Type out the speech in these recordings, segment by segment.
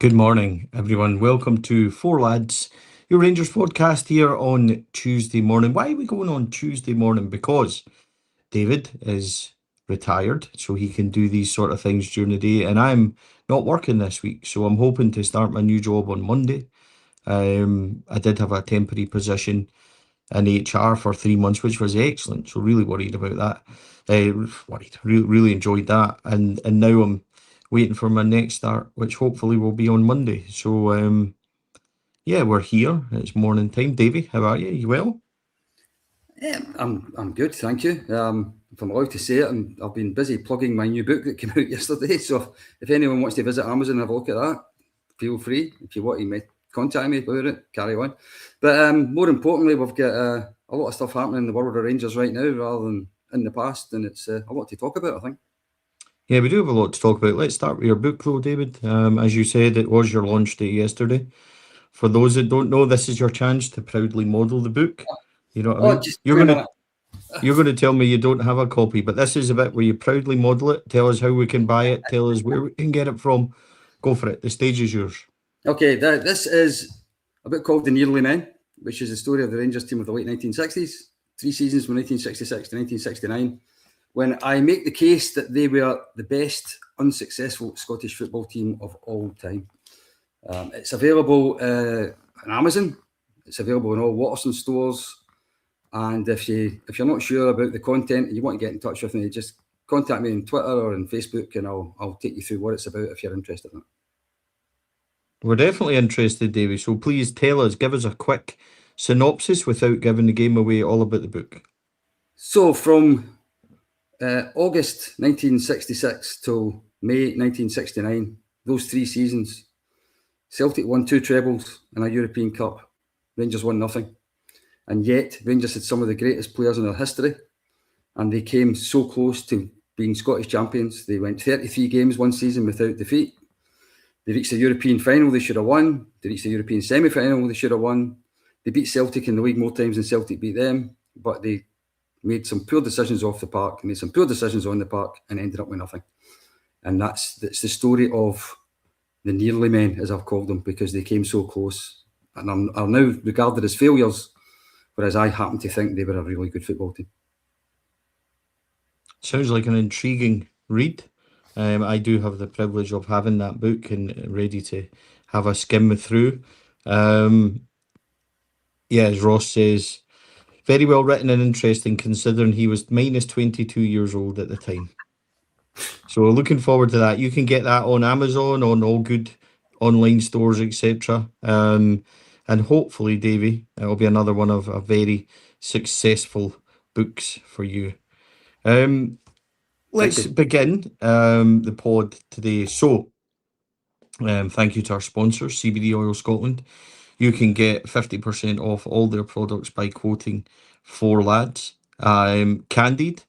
Good morning, everyone. Welcome to Four Lads, your Rangers podcast here on Tuesday morning. Why are we going on Tuesday morning? Because David is retired, so he can do these sort of things during the day, and I'm not working this week, so I'm hoping to start my new job on Monday. I did have a temporary position in HR for 3 months, which was excellent. So really worried about that. Really enjoyed that, and now I'm waiting for my next start, which hopefully will be on Monday. So yeah, we're here. It's morning time. Davey, how are you? You well? Yeah, I'm good, thank you. If I'm allowed to say it, I've been busy plugging my new book that came out yesterday. So if anyone wants to visit Amazon and have a look at that, feel free. If you want to contact me about it, carry on. But more importantly, we've got a lot of stuff happening in the world of Rangers right now rather than in the past, and it's a lot to talk about, I think. Yeah, we do have a lot to talk about. Let's start with your book, though, David. As you said, it was your launch day yesterday. For those that don't know, this is your chance to proudly model the book. You know what I Oh, mean? just give me a minute. You're going to tell me you don't have a copy, but this is a bit where you proudly model it. Tell us how we can buy it. Tell us where we can get it from. Go for it. The stage is yours. Okay, this is a book called The Nearly Men, which is the story of the Rangers team of the late 1960s, 3 seasons from 1966 to 1969, when I make the case that they were the best unsuccessful Scottish football team of all time. It's available on Amazon. It's available in all Waterson stores. And if you're not sure about the content and you want to get in touch with me, just contact me on Twitter or on Facebook, and I'll take you through what it's about if you're interested in it. We're definitely interested, Davey. So please tell us, give us a quick synopsis without giving the game away, all about the book. So from August 1966 till May 1969, those 3 seasons, Celtic won 2 trebles and a European Cup. Rangers won nothing. And yet, Rangers had some of the greatest players in their history, and they came so close to being Scottish champions. They went 33 games one season without defeat. They reached the European final they should have won. They reached the European semi-final they should have won. They beat Celtic in the league more times than Celtic beat them, but they made some poor decisions off the park, made some poor decisions on the park, and ended up with nothing. And that's the story of the nearly men, as I've called them, because they came so close and are now regarded as failures, whereas I happen to think they were a really good football team. Sounds like an intriguing read. I do have the privilege of having that book and ready to have a skim through. Yeah, as Ross says, very well written and interesting considering he was minus 22 years old at the time. So we're looking forward to that. You can get that on Amazon, on all good online stores, etc. And hopefully, Davey, it'll be another one of a very successful books for you. Let's begin the pod today. So, thank you to our sponsors, CBD Oil Scotland. You can get 50% off all their products by quoting Four Lads. Candid,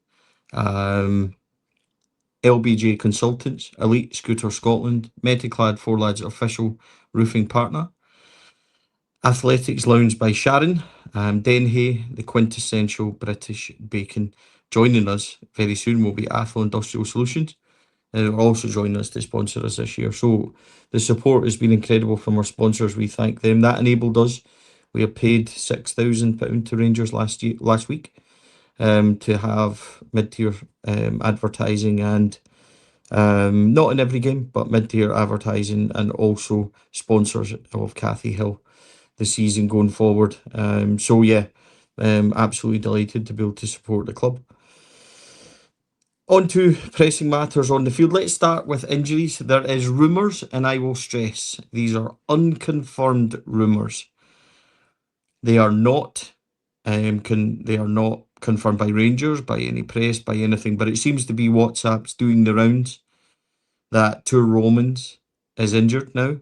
LBJ Consultants, Elite Scooter Scotland, Metaclad Four Lads official roofing partner, Athletics Lounge by Sharon, Denhay, the quintessential British bacon. Joining us very soon will be Athlon Industrial Solutions. They're also joining us to sponsor us this year. So the support has been incredible from our sponsors. We thank them. That enabled us. We have paid £6,000 to Rangers last week to have mid-tier advertising and not in every game, but mid-tier advertising, and also sponsors of Cathy Hill the season going forward. So yeah, absolutely delighted to be able to support the club. On to pressing matters on the field. Let's start with injuries. There is rumours, and I will stress these are unconfirmed rumours. They are not confirmed by Rangers, by any press, by anything. But it seems to be WhatsApp's doing the rounds that Tour Romans is injured now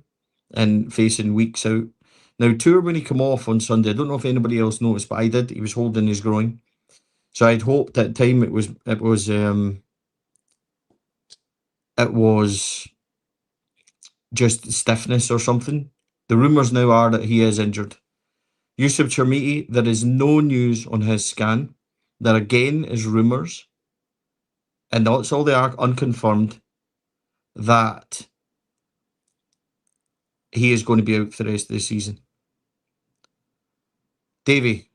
and facing weeks out. Now, Tour, when he came off on Sunday, I don't know if anybody else noticed, but I did. He was holding his groin. So I'd hoped at the time it was just stiffness or something. The rumours now are that he is injured. Yusuf Chermiti, there is no news on his scan. There again is rumours, and that's all they are, unconfirmed, that he is going to be out for the rest of the season. Davey,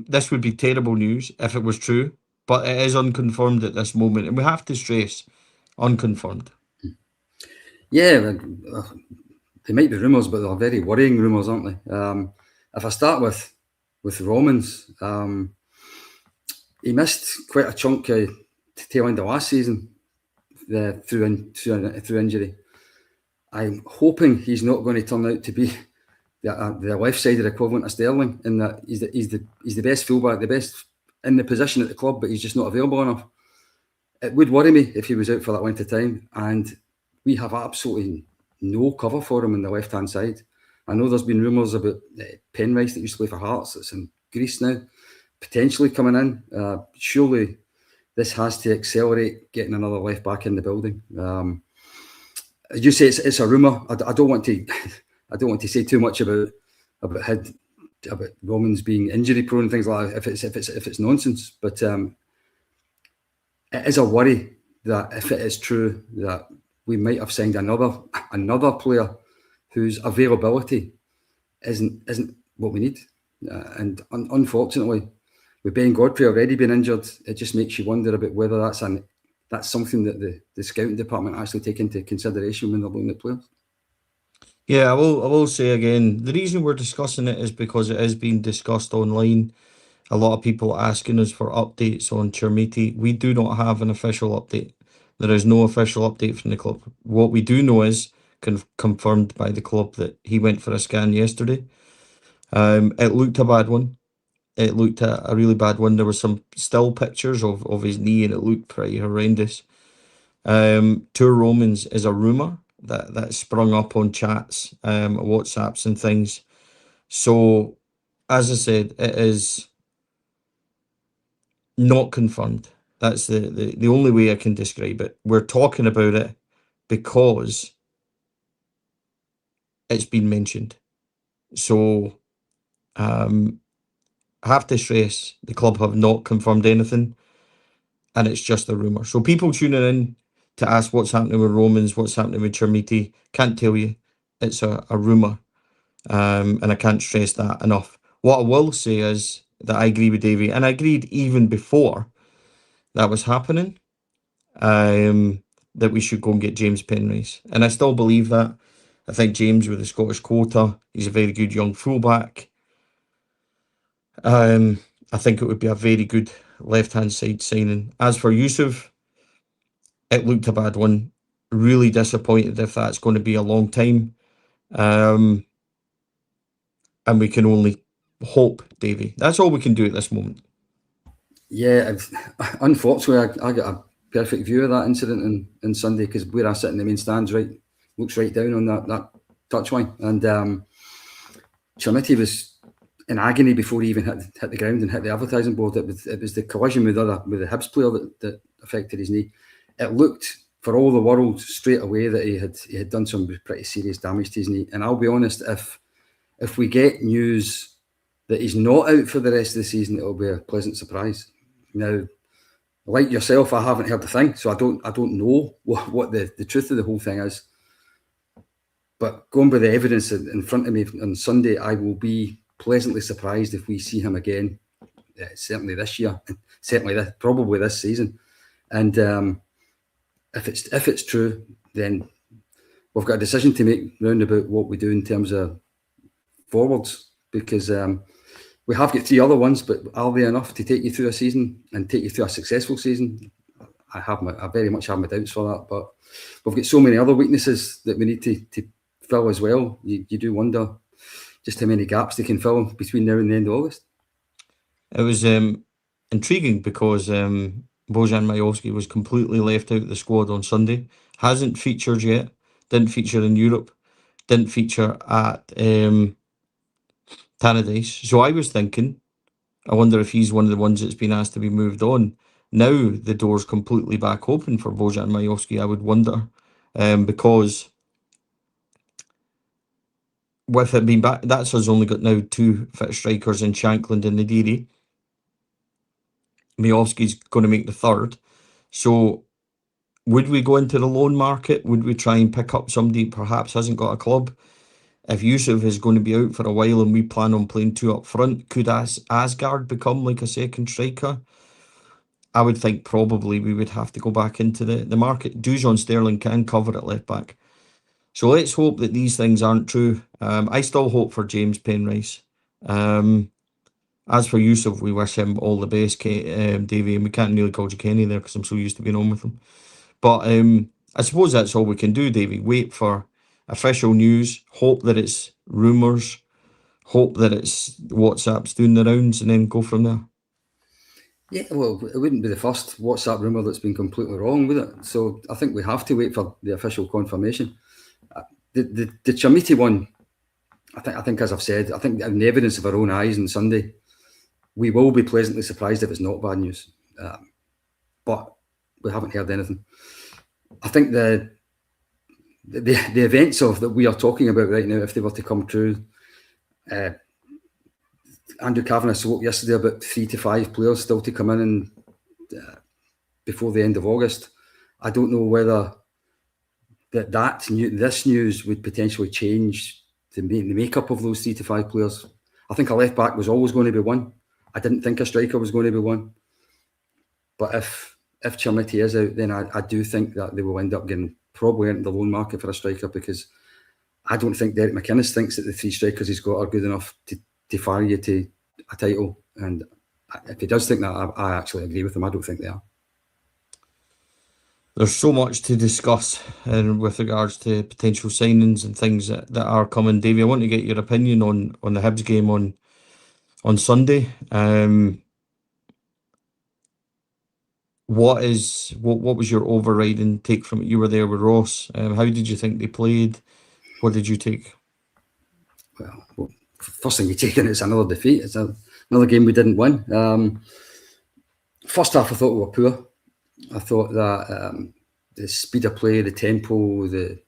this would be terrible news if it was true, but it is unconfirmed at this moment, and we have to stress unconfirmed. Yeah, they might be rumours, but they're very worrying rumours, aren't they? If I start with Romans, he missed quite a chunk of tail end of last season through injury. I'm hoping he's not going to turn out to be the left-sided equivalent of Sterling, in that he's the best fullback, the best in the position at the club, but he's just not available enough. It would worry me if he was out for that length of time, and we have absolutely no cover for him on the left-hand side. I know there's been rumours about Penrice that used to play for Hearts, that's in Greece now, potentially coming in. Surely this has to accelerate getting another left back in the building. As you say, it's a rumour. I don't want to say too much about Romans being injury prone and things like that if it's nonsense. But it is a worry that if it is true that we might have signed another player whose availability isn't what we need. And unfortunately, with Ben Godfrey already being injured, it just makes you wonder about whether that's something that the scouting department actually take into consideration when they're looking at players. Yeah, I will say again, the reason we're discussing it is because it is being discussed online. A lot of people asking us for updates on Chermiti. We do not have an official update. There is no official update from the club. What we do know is confirmed by the club that he went for a scan yesterday. It looked a bad one. It looked a really bad one. There were some still pictures of his knee, and it looked pretty horrendous. Tour Romans is a rumour that sprung up on chats, WhatsApps and things. So, as I said, it is not confirmed. That's the only way I can describe it. We're talking about it because it's been mentioned. So, I have to stress the club have not confirmed anything, and it's just a rumour. So people tuning in to ask what's happening with Romans, what's happening with Chermiti, can't tell you. It's a rumour, and I can't stress that enough. What I will say is that I agree with Davey, and I agreed even before that was happening, that we should go and get James Penrice. And I still believe that. I think James, with the Scottish quota, he's a very good young fullback. I think it would be a very good left-hand side signing. As for Yusuf, it looked a bad one. Really disappointed if that's going to be a long time. And we can only hope, Davey. That's all we can do at this moment. Yeah, unfortunately, I got a perfect view of that incident on Sunday, because where I sit in the main stands, looks right down on that touchline. And Chermiti was in agony before he even hit the ground and hit the advertising board. It was the collision with the Hibs player that affected his knee. It looked for all the world straight away that he had done some pretty serious damage to his knee. And I'll be honest, if we get news that he's not out for the rest of the season, it'll be a pleasant surprise. Now, like yourself, I haven't heard a thing, so I don't know what the truth of the whole thing is. But going by the evidence in front of me on Sunday, I will be pleasantly surprised if we see him again. Certainly this year, probably this season. And if it's true, then we've got a decision to make round about what we do in terms of forwards, because we have got 3 other ones, but are they enough to take you through a season and take you through a successful season? I very much have my doubts for that. But we've got so many other weaknesses that we need to fill as well. You do wonder just how many gaps they can fill between now and the end of August. It was intriguing because Bojan Majowski was completely left out of the squad on Sunday. Hasn't featured yet. Didn't feature in Europe. Didn't feature at Tannadice. So I was thinking, I wonder if he's one of the ones that's been asked to be moved on. Now the door's completely back open for Bojan Majowski, I would wonder, because with it being back, that's us only got now 2 fit strikers in Shankland and Nadiri. Majowski's going to make the 3rd. So would we go into the loan market? Would we try and pick up somebody who perhaps hasn't got a club? if Yusuf is going to be out for a while and we plan on playing two up front, could Asgard become like a second striker? I would think probably we would have to go back into the market. Dujon Sterling can cover at left back. So let's hope that these things aren't true. I still hope for James Penrice. As for Yusuf, we wish him all the best, Davey, and we can't really call you Kenny there because I'm so used to being on with him. But I suppose that's all we can do, Davey. Wait for official news, hope that it's rumours, hope that it's WhatsApp's doing the rounds, and then go from there. Yeah, well, it wouldn't be the first WhatsApp rumour that's been completely wrong, would it? So I think we have to wait for the official confirmation. The Chermiti one, I think, as I've said, I think in the evidence of our own eyes on Sunday, we will be pleasantly surprised if it's not bad news. But we haven't heard anything. I think the events that we are talking about right now, if they were to come true, Andrew Kavanagh spoke yesterday about 3 to 5 players still to come in before the end of August. I don't know whether this news would potentially change the makeup of those 3 to 5 players. I think a left back was always going to be one. I didn't think a striker was going to be one. But if Chermiti is out, then I do think that they will end up getting probably into the loan market for a striker, because I don't think Derek McInnes thinks that the 3 strikers he's got are good enough to fire you to a title. And if he does think that, I actually agree with him. I don't think they are. There's so much to discuss with regards to potential signings and things that are coming. Davey, I want to get your opinion on the Hibs game on Sunday. What was your overriding take from it? You were there with Ross. How did you think they played? What did you take? Well, first thing you take in is another defeat. It's another game we didn't win. First half, I thought we were poor. I thought that the speed of play, the tempo, the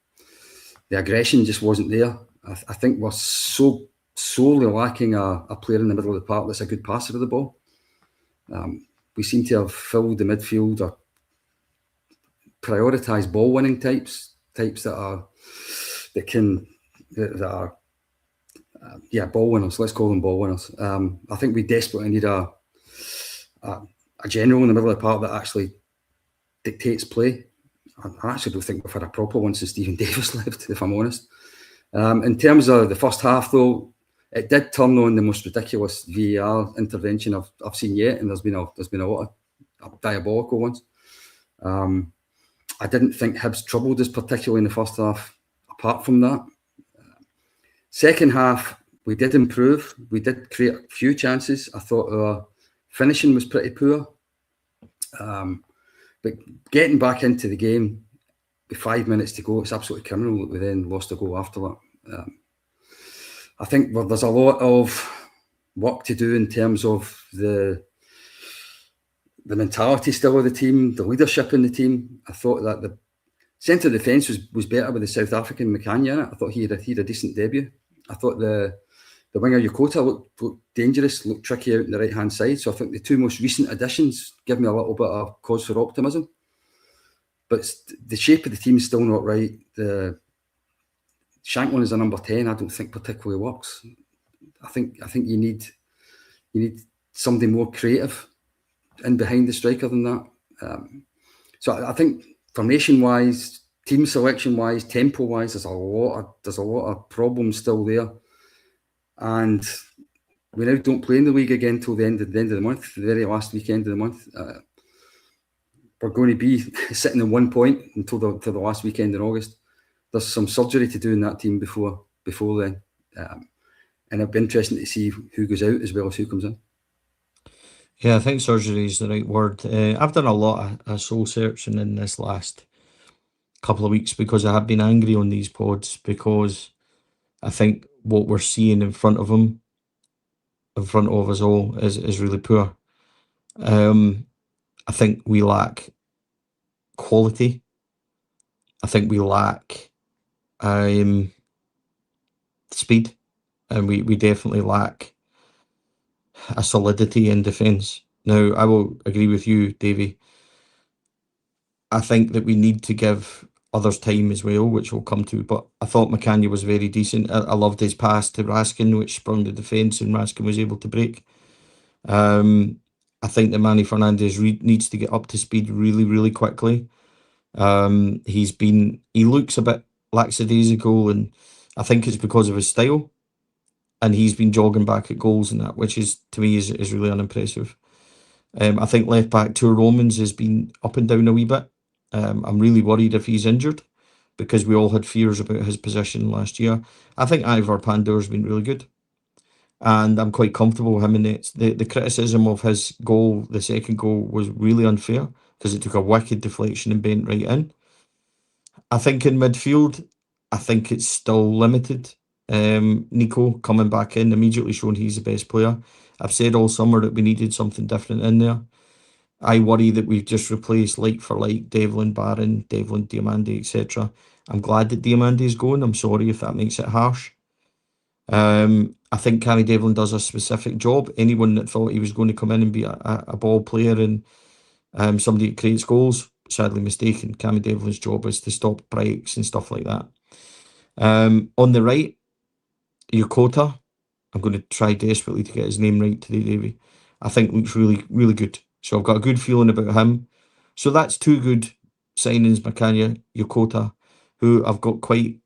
aggression just wasn't there. I think we're so sorely lacking a player in the middle of the park that's a good passer of the ball. We seem to have filled the midfield or prioritised ball winning types that are ball winners. Let's call them ball winners. I think we desperately need a general in the middle of the park that actually dictates play. I actually don't think we've had a proper one since Stephen Davis left, if I'm honest. In terms of the first half, though, it did turn on the most ridiculous VAR intervention I've seen yet, and there's been a lot of diabolical ones. I didn't think Hibs troubled us particularly in the first half. Apart from that, second half we did improve. We did create a few chances. I thought our finishing was pretty poor, but getting back into the game with 5 minutes to go, it's absolutely criminal that we then lost a goal after that. I think there's a lot of work to do in terms of the mentality still of the team, the leadership in the team. I thought that the centre defence was better with the South African Makanya in it. I thought he had a decent debut. I thought the winger Yokota looked dangerous, looked tricky out on the right-hand side. So I think the 2 most recent additions give me a little bit of cause for optimism. But the shape of the team is still not right. The Shanklin as a number 10, I don't think particularly works. I think you need somebody more creative in behind the striker than that. So I think formation-wise, team selection-wise, tempo-wise, there's a lot of problems still there. And we now don't play in the league again till the end of the month, the very last weekend of the month. We're going to be sitting in 1 point until the last weekend in August. There's some surgery to do in that team before then. And it'll be interesting to see who goes out as well as who comes in. Yeah, I think surgery is the right word. I've done a lot of soul searching in this last couple of weeks because I have been angry on these pods, because I think what we're seeing in front of us all is really poor. I think we lack quality. I think we lack speed, and we definitely lack a solidity in defence. Now, I will agree with you, Davey. I think that we need to give others' time as well, which we'll come to. But I thought McCann was very decent. I loved his pass to Raskin, which sprung the defence, and Raskin was able to break. I think that Manny Fernandez needs to get up to speed really, really quickly. He looks a bit lackadaisical, and I think it's because of his style. And he's been jogging back at goals and that, which is, to me, is really unimpressive. I think left back Tour Romans has been up and down a wee bit. I'm really worried if he's injured, because we all had fears about his position last year. I think Ivor Pandor's been really good, and I'm quite comfortable with him in it. The criticism of his goal, the second goal, was really unfair because it took a wicked deflection and bent right in. I think in midfield, I think it's still limited. Nico coming back in, immediately showing he's the best player. I've said all summer that we needed something different in there. I worry that we've just replaced like for like Devlin, Barron, Devlin, Diamandi, etc. I'm glad that Diamandi's going. I'm sorry if that makes it harsh. I think Cammy Devlin does a specific job. Anyone that thought he was going to come in and be a ball player and somebody that creates goals, sadly mistaken. Cammy Devlin's job is to stop breaks and stuff like that. On the right, Yokota, I'm going to try desperately to get his name right today, Davey. I think looks really, really good. So I've got a good feeling about him. So that's two good signings, Macania, Yokota, who I've got quite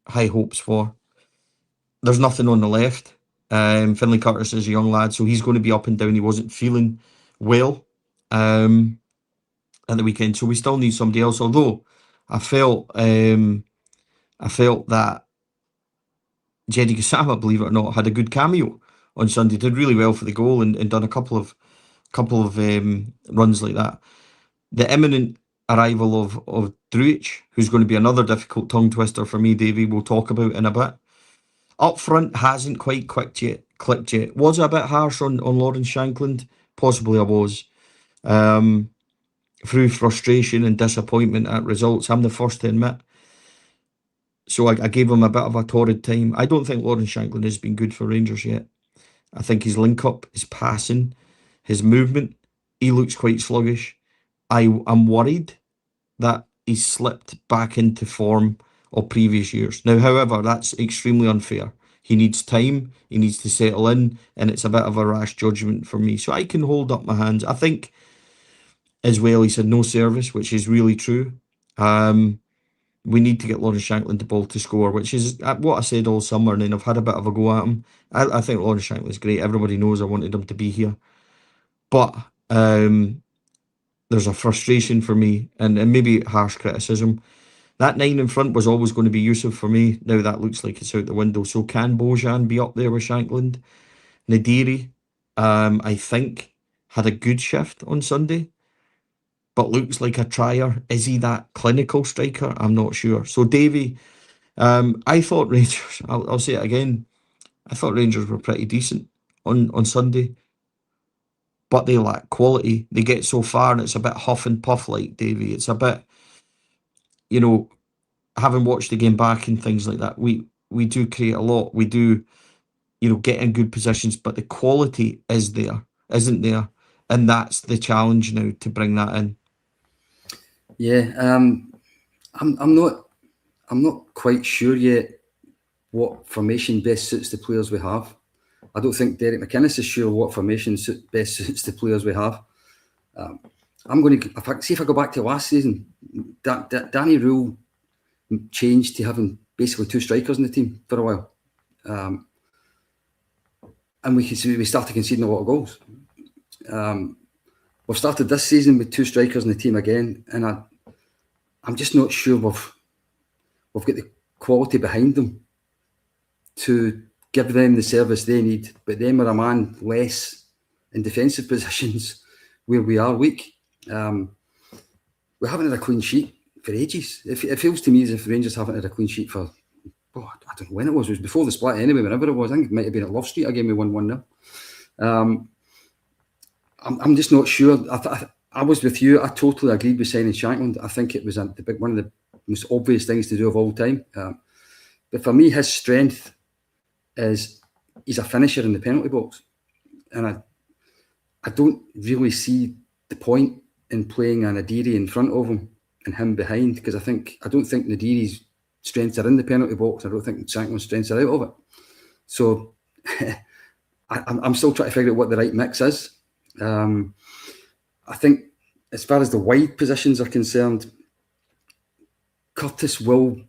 high hopes for. There's nothing on the left. Finlay Curtis is a young lad, so he's going to be up and down. He wasn't feeling well at the weekend, so we still need somebody else. Although I felt that Jeddy Gassama, believe it or not, had a good cameo on Sunday. Did really well for the goal and done a couple of runs like that. The imminent arrival of Driouech, who's going to be another difficult tongue twister for me, Davey, we'll talk about in a bit. Up front hasn't quite clicked yet. Was I a bit harsh on Lawrence Shankland? Possibly I was. Through frustration and disappointment at results, I'm the first to admit. So I gave him a bit of a torrid time. I don't think Lawrence Shankland has been good for Rangers yet. I think his link-up, his passing, his movement, he looks quite sluggish. I'm worried that he's slipped back into form of previous years. Now, however, that's extremely unfair. He needs time, he needs to settle in, and it's a bit of a rash judgment for me. So I can hold up my hands. I think, as well, he said no service, which is really true. We need to get Lawrence Shankland the ball to score, which is what I said all summer, and then I've had a bit of a go at him. I think Lawrence Shankland's great. Everybody knows I wanted him to be here. But there's a frustration for me, and maybe harsh criticism. That 9 in front was always going to be Yusuf for me. Now that looks like it's out the window. So can Bojan be up there with Shankland? Nadiri, I think, had a good shift on Sunday, but looks like a trier. Is he that clinical striker? I'm not sure. So Davey, I thought Rangers, I'll say it again, I thought Rangers were pretty decent on Sunday, but they lack quality. They get so far and it's a bit huff and puff like, Davey. It's a bit, having watched the game back and things like that, we do create a lot. We do, get in good positions, but the quality isn't there. And that's the challenge now, to bring that in. Yeah, I'm not quite sure yet what formation best suits the players we have. I don't think Derek McInnes is sure what formation best suits the players we have. I'm going to, if I go back to last season, Danny Rule changed to having basically 2 strikers in the team for a while, and we started conceding a lot of goals. We've started this season with 2 strikers in the team again, and I'm just not sure we've got the quality behind them to give them the service they need. But then we're a man less in defensive positions where we are weak. We haven't had a clean sheet for ages. It feels to me as if Rangers haven't had a clean sheet for, I don't know when it was. It was before the split anyway, whenever it was. I think it might have been at Love Street. I gave me 1-1 0. I'm just not sure. I was with you. I totally agreed with signing Shankland. I think it was one of the most obvious things to do of all time. But for me, his strength is he's a finisher in the penalty box. And I don't really see the point in playing an Adiri in front of him and him behind, because I don't think Nadiri's strengths are in the penalty box. I don't think Shankland's strengths are out of it. So I'm still trying to figure out what the right mix is. I think as far as the wide positions are concerned, Curtis will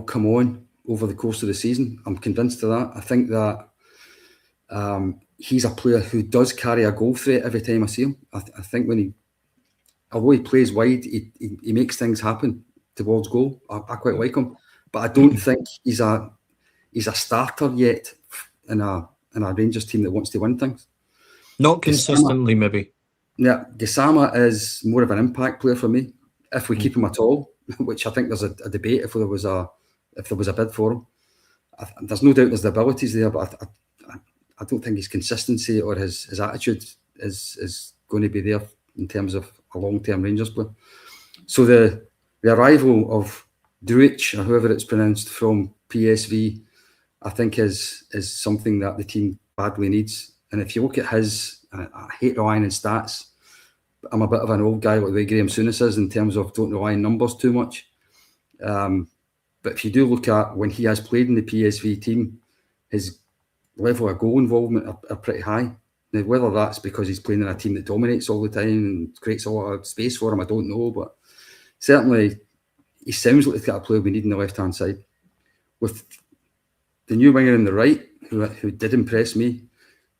come on over the course of the season. I'm convinced of that. I think that he's a player who does carry a goal threat every time I see him. I think although he plays wide, he makes things happen towards goal. I quite like him, but I don't think he's a starter yet in a Rangers team that wants to win things. Not consistently, maybe. Yeah, Gassama is more of an impact player for me, if we keep him at all, which I think there's a debate if there was a bid for him. There's no doubt there's the abilities there, but I don't think his consistency or his attitude is going to be there in terms of a long-term Rangers player. So the arrival of Driouech, or however it's pronounced, from PSV, I think is something that the team badly needs. And if you look at his, I hate relying on stats. I'm a bit of an old guy like the way Graham Souness is in terms of don't rely on numbers too much. But if you do look at when he has played in the PSV team, his level of goal involvement are pretty high. Now, whether that's because he's playing in a team that dominates all the time and creates a lot of space for him, I don't know. But certainly, he sounds like the kind of player we need on the left-hand side. With the new winger on the right, who did impress me,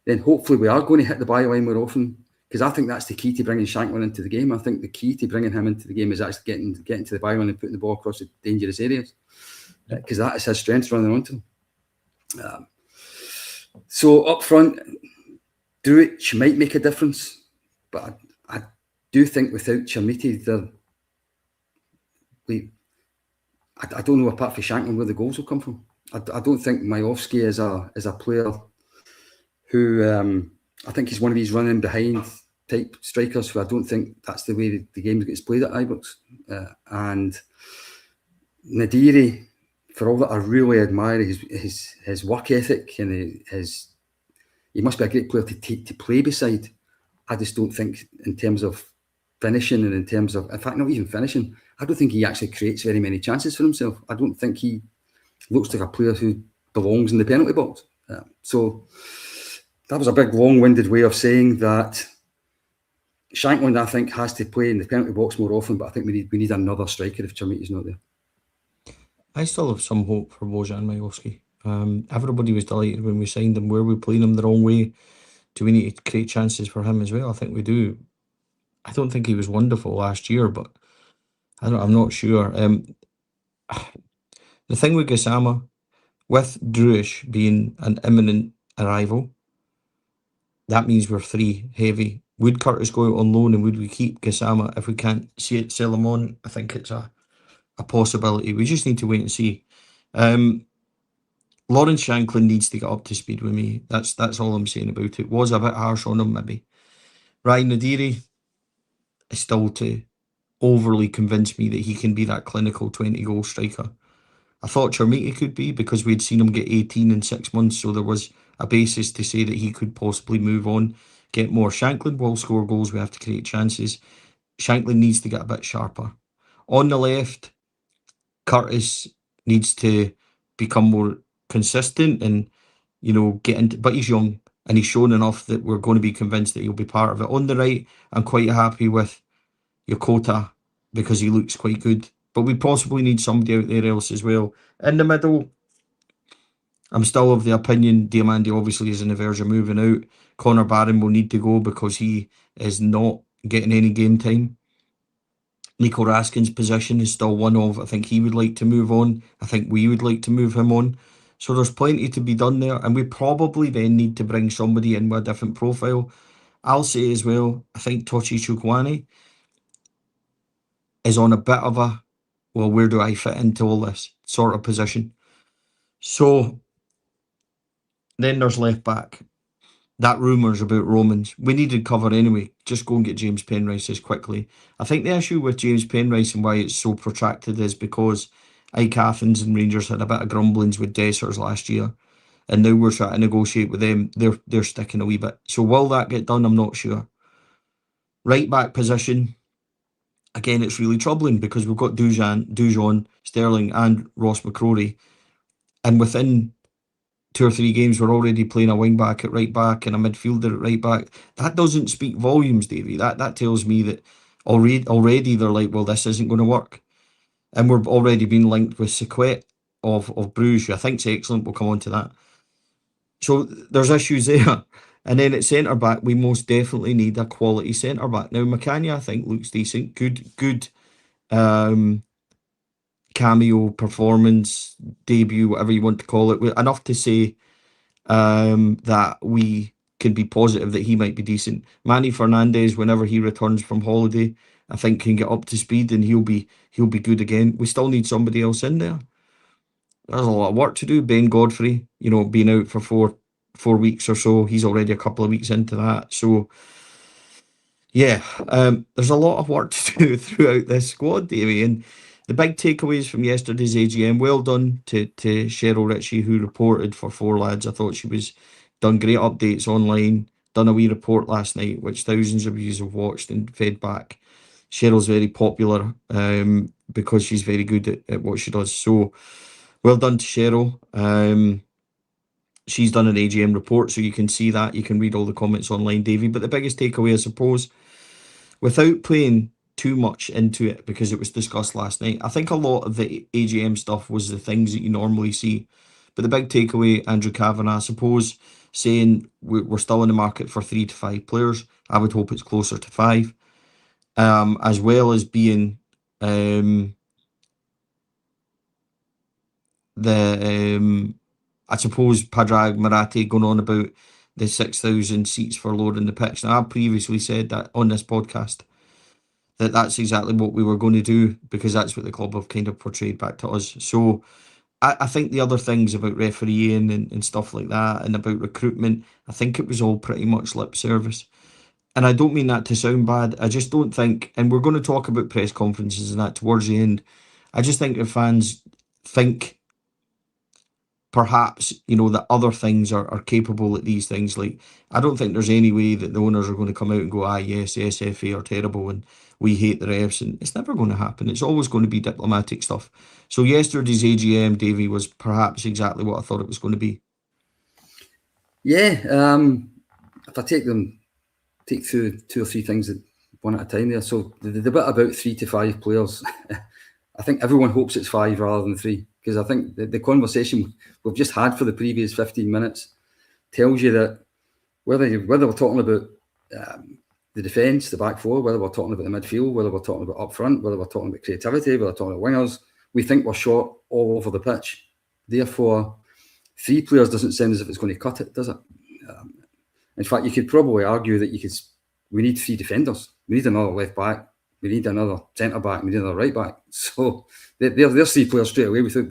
then hopefully we are going to hit the byline more often, because I think that's the key to bringing Shankland into the game. I think the key to bringing him into the game is actually getting to the byline and putting the ball across the dangerous areas, because that is his strength, running onto them. So up front, Driouech might make a difference, but I do think without Chermiti, I don't know, apart from Shankland, where the goals will come from. I don't think Majowski is a player who I think he's one of these running behind type strikers who I don't think that's the way the game gets played at Ibrox. And Nadiri, for all that I really admire his work ethic and he must be a great player to play beside. I just don't think in terms of finishing and in terms of, in fact, not even finishing, I don't think he actually creates very many chances for himself. I don't think he looks like a player who belongs in the penalty box. So that was a big long-winded way of saying that Shankland, I think, has to play in the penalty box more often, but I think we need another striker if Chermiti's not there. I still have some hope for Bojan Majowski. Everybody was delighted when we signed him. Were we playing him the wrong way? Do we need to create chances for him as well? I think we do. I don't think he was wonderful last year, but I'm not sure. The thing with Gassama, with Driouech being an imminent arrival, that means we're 3 heavy. Would Curtis go out on loan, and would we keep Gassama if we can't see it, sell him on? I think it's a possibility. We just need to wait and see. Lawrence Shankland needs to get up to speed with me. That's all I'm saying about it. Was a bit harsh on him, maybe. Ryan Nadiri is still to overly convince me that he can be that clinical 20-goal striker. I thought Chermiti could be, because we'd seen him get 18 in 6 months, so there was a basis to say that he could possibly move on, get more. Shankland will score goals, we have to create chances. Shankland needs to get a bit sharper. On the left, Curtis needs to become more consistent and, get into, but he's young and he's shown enough that we're going to be convinced that he'll be part of it. On the right, I'm quite happy with Yokota because he looks quite good, but we possibly need somebody out there else as well. In the middle, I'm still of the opinion Diamandi obviously is on the verge of moving out. Connor Barron will need to go because he is not getting any game time. Nico Raskin's position is still one of, I think he would like to move on. I think we would like to move him on. So there's plenty to be done there. And we probably then need to bring somebody in with a different profile. I'll say as well, I think Tochi Chukwueze is on a bit of a, well, where do I fit into all this sort of position? So then there's left back. That rumours about Romans. We needed cover anyway. Just go and get James Penrice as quickly. I think the issue with James Penrice and why it's so protracted is because Ike Athens and Rangers had a bit of grumblings with Dessers last year. And now we're trying to negotiate with them. They're sticking a wee bit. So will that get done? I'm not sure. Right back position. again, it's really troubling because we've got Dujon, Sterling and Ross McCrory, and within 2 or 3 games we're already playing a wing back at right back and a midfielder at right back. That doesn't speak volumes, Davey. That tells me that already they're like, well, this isn't going to work. And we're already being linked with Siquet of Bruges, who I think's excellent. We'll come on to that. So there's issues there. And then at centre back, we most definitely need a quality centre back. Now McCann, I think, looks decent. Good cameo performance, debut, whatever you want to call it. Enough to say that we can be positive that he might be decent. Manny Fernandez, whenever he returns from holiday, I think can get up to speed and he'll be good again. We still need somebody else in there. There's a lot of work to do. Ben Godfrey, being out for four weeks or so. He's already a couple of weeks into that. So yeah, there's a lot of work to do throughout this squad, Davey. And the big takeaways from yesterday's AGM, well done to Cheryl Ritchie, who reported for Four Lads. I thought she was done great updates online, done a wee report last night, which thousands of you have watched and fed back. Cheryl's very popular because she's very good at what she does. So well done to Cheryl. She's done an AGM report, so you can see that. You can read all the comments online, Davey. But the biggest takeaway, I suppose, without playing too much into it, because it was discussed last night, I think a lot of the AGM stuff was the things that you normally see. But the big takeaway, Andrew Kavanagh, I suppose, saying we're still in the market for 3 to 5 players. I would hope it's closer to 5. As well as being I suppose Padraig Marathi going on about the 6,000 seats for loading the pitch. Now, I've previously said that on this podcast that that's exactly what we were going to do because that's what the club have kind of portrayed back to us. So I think the other things about refereeing and stuff like that and about recruitment, I think it was all pretty much lip service. And I don't mean that to sound bad. I just don't think, and we're going to talk about press conferences and that towards the end, I just think if fans think perhaps, that other things are capable at these things. Like, I don't think there's any way that the owners are going to come out and go, yes, the SFA are terrible and we hate the refs. And it's never going to happen. It's always going to be diplomatic stuff. So yesterday's AGM, Davey, was perhaps exactly what I thought it was going to be. Yeah. If I take through 2 or 3 things one at a time there. So the bit about 3 to 5 players, I think everyone hopes it's 5 rather than 3. Because I think the conversation we've just had for the previous 15 minutes tells you that whether we're talking about the defence, the back four, whether we're talking about the midfield, whether we're talking about up front, whether we're talking about creativity, whether we're talking about wingers, we think we're short all over the pitch. Therefore, 3 players doesn't sound as if it's going to cut it, does it? In fact, you could probably argue that we need 3 defenders. We need another left back. We need another centre back. We need another right back. So there's 3 players straight away without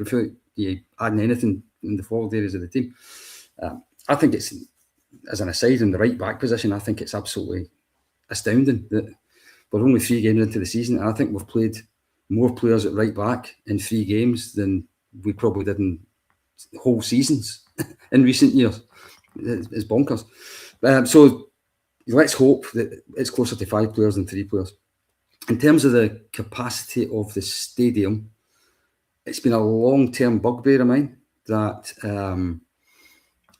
you adding anything in the forward areas of the team. I think it's, as an aside, in the right back position, I think it's absolutely astounding that we're only 3 games into the season, and I think we've played more players at right back in 3 games than we probably did in whole seasons in recent years. It's bonkers. So let's hope that it's closer to 5 players than 3 players. In terms of the capacity of the stadium, it's been a long-term bugbear of mine that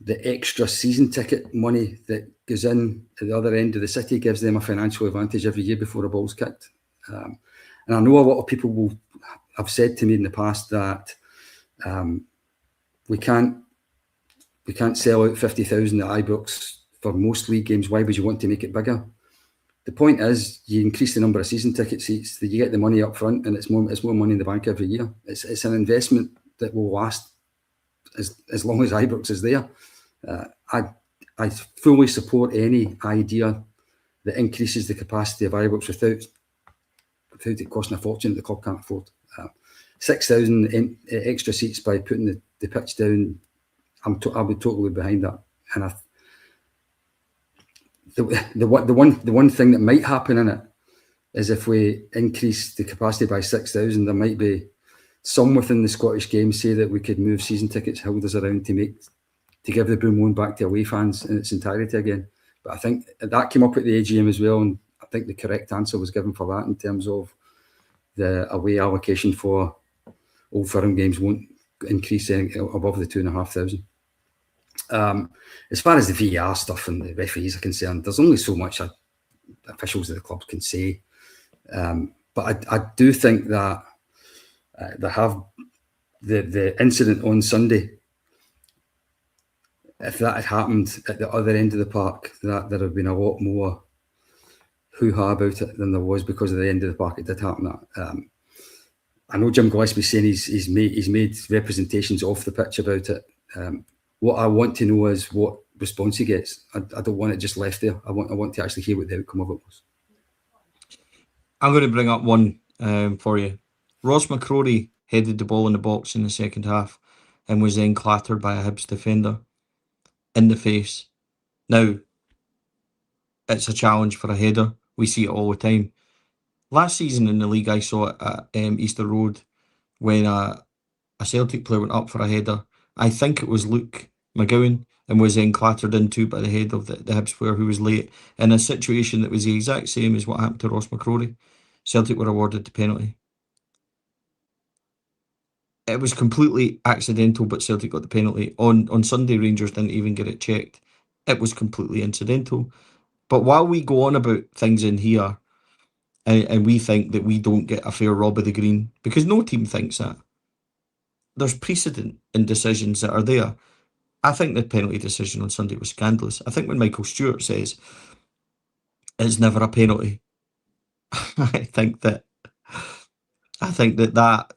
the extra season ticket money that goes in at the other end of the city gives them a financial advantage every year before a ball's kicked. And I know a lot of people have said to me in the past that we can't sell out 50,000 at Ibrox for most league games. Why would you want to make it bigger? The point is, you increase the number of season ticket seats, that you get the money up front, and it's more money in the bank every year. It's an investment that will last as long as Ibrox is there. I fully support any idea that increases the capacity of Ibrox without it costing a fortune that the club can't afford. 6,000 extra seats by putting the pitch down, I'll be totally behind that. And the one thing that might happen in it is if we increase the capacity by 6,000, there might be some within the Scottish game say that we could move season tickets holders around to give the Broom Loan back to away fans in its entirety again. But I think that came up at the AGM as well, and I think the correct answer was given for that in terms of the away allocation for Old Firm games won't increase above the 2,500. As far as the VAR stuff and the referees are concerned, there's only so much officials of the club can say. But I do think that they have the incident on Sunday. If that had happened at the other end of the park, that there have been a lot more hoo-ha about it than there was because of the end of the park it did happen at. I know Jim Gillespie's saying he's made representations off the pitch about it. What I want to know is what response he gets. I don't want it just left there. I want to actually hear what the outcome of it was. I'm going to bring up one for you. Ross McCrory headed the ball in the box in the second half and was then clattered by a Hibs defender in the face. Now, it's a challenge for a header. We see it all the time. Last season in the league, I saw it at Easter Road when a Celtic player went up for a header. I think it was Luke McGowan and was then clattered into by the head of the Hibs player who was late in a situation that was the exact same as what happened to Ross McCrory. Celtic were awarded the penalty. It was completely accidental, but Celtic got the penalty. On Sunday, Rangers didn't even get it checked. It was completely incidental. But while we go on about things in here, and we think that we don't get a fair rob of the green, because no team thinks that, there's precedent in decisions that are there. I think the penalty decision on Sunday was scandalous. I think when Michael Stewart says it's never a penalty, I think that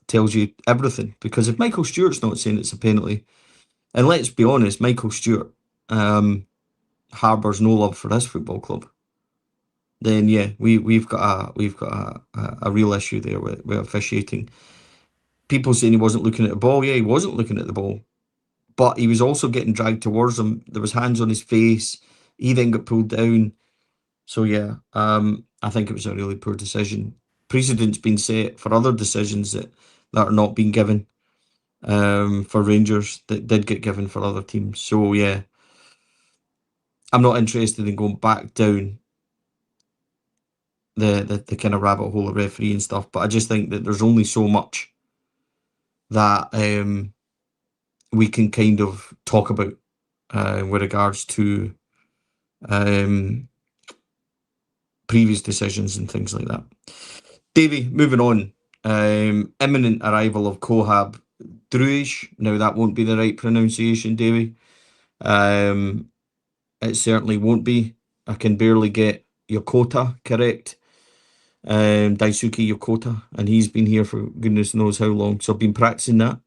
tells you everything. Because if Michael Stewart's not saying it's a penalty, and let's be honest, Michael Stewart harbours no love for his football club, then yeah, we've got a real issue there with officiating. People saying he wasn't looking at the ball. Yeah, he wasn't looking at the ball, but he was also getting dragged towards him. There was hands on his face. He then got pulled down. So yeah, I think it was a really poor decision. Precedent's been set for other decisions that are not being given for Rangers that did get given for other teams. So yeah, I'm not interested in going back down the kind of rabbit hole of referee and stuff, but I just think that there's only so much that we can kind of talk about with regards to previous decisions and things like that. Davey, moving on. Imminent arrival of Cohab Driouech. Now that won't be the right pronunciation, Davey. It certainly won't be. I can barely get Yokota correct. Daisuke Yokota, and he's been here for goodness knows how long, so I've been practicing that.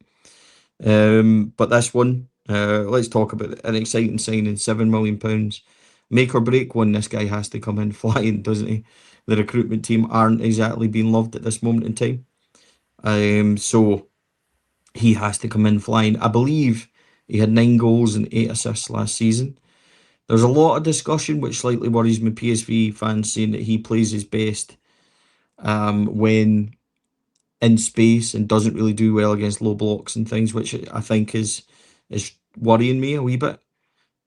But this one, let's talk about an exciting signing, £7 million. Make or break one, this guy has to come in flying, doesn't he? The recruitment team aren't exactly being loved at this moment in time. So he has to come in flying. I believe he had 9 goals and 8 assists last season. There's a lot of discussion, which slightly worries me, PSV fans saying that he plays his best when in space and doesn't really do well against low blocks and things, which I think is worrying me a wee bit.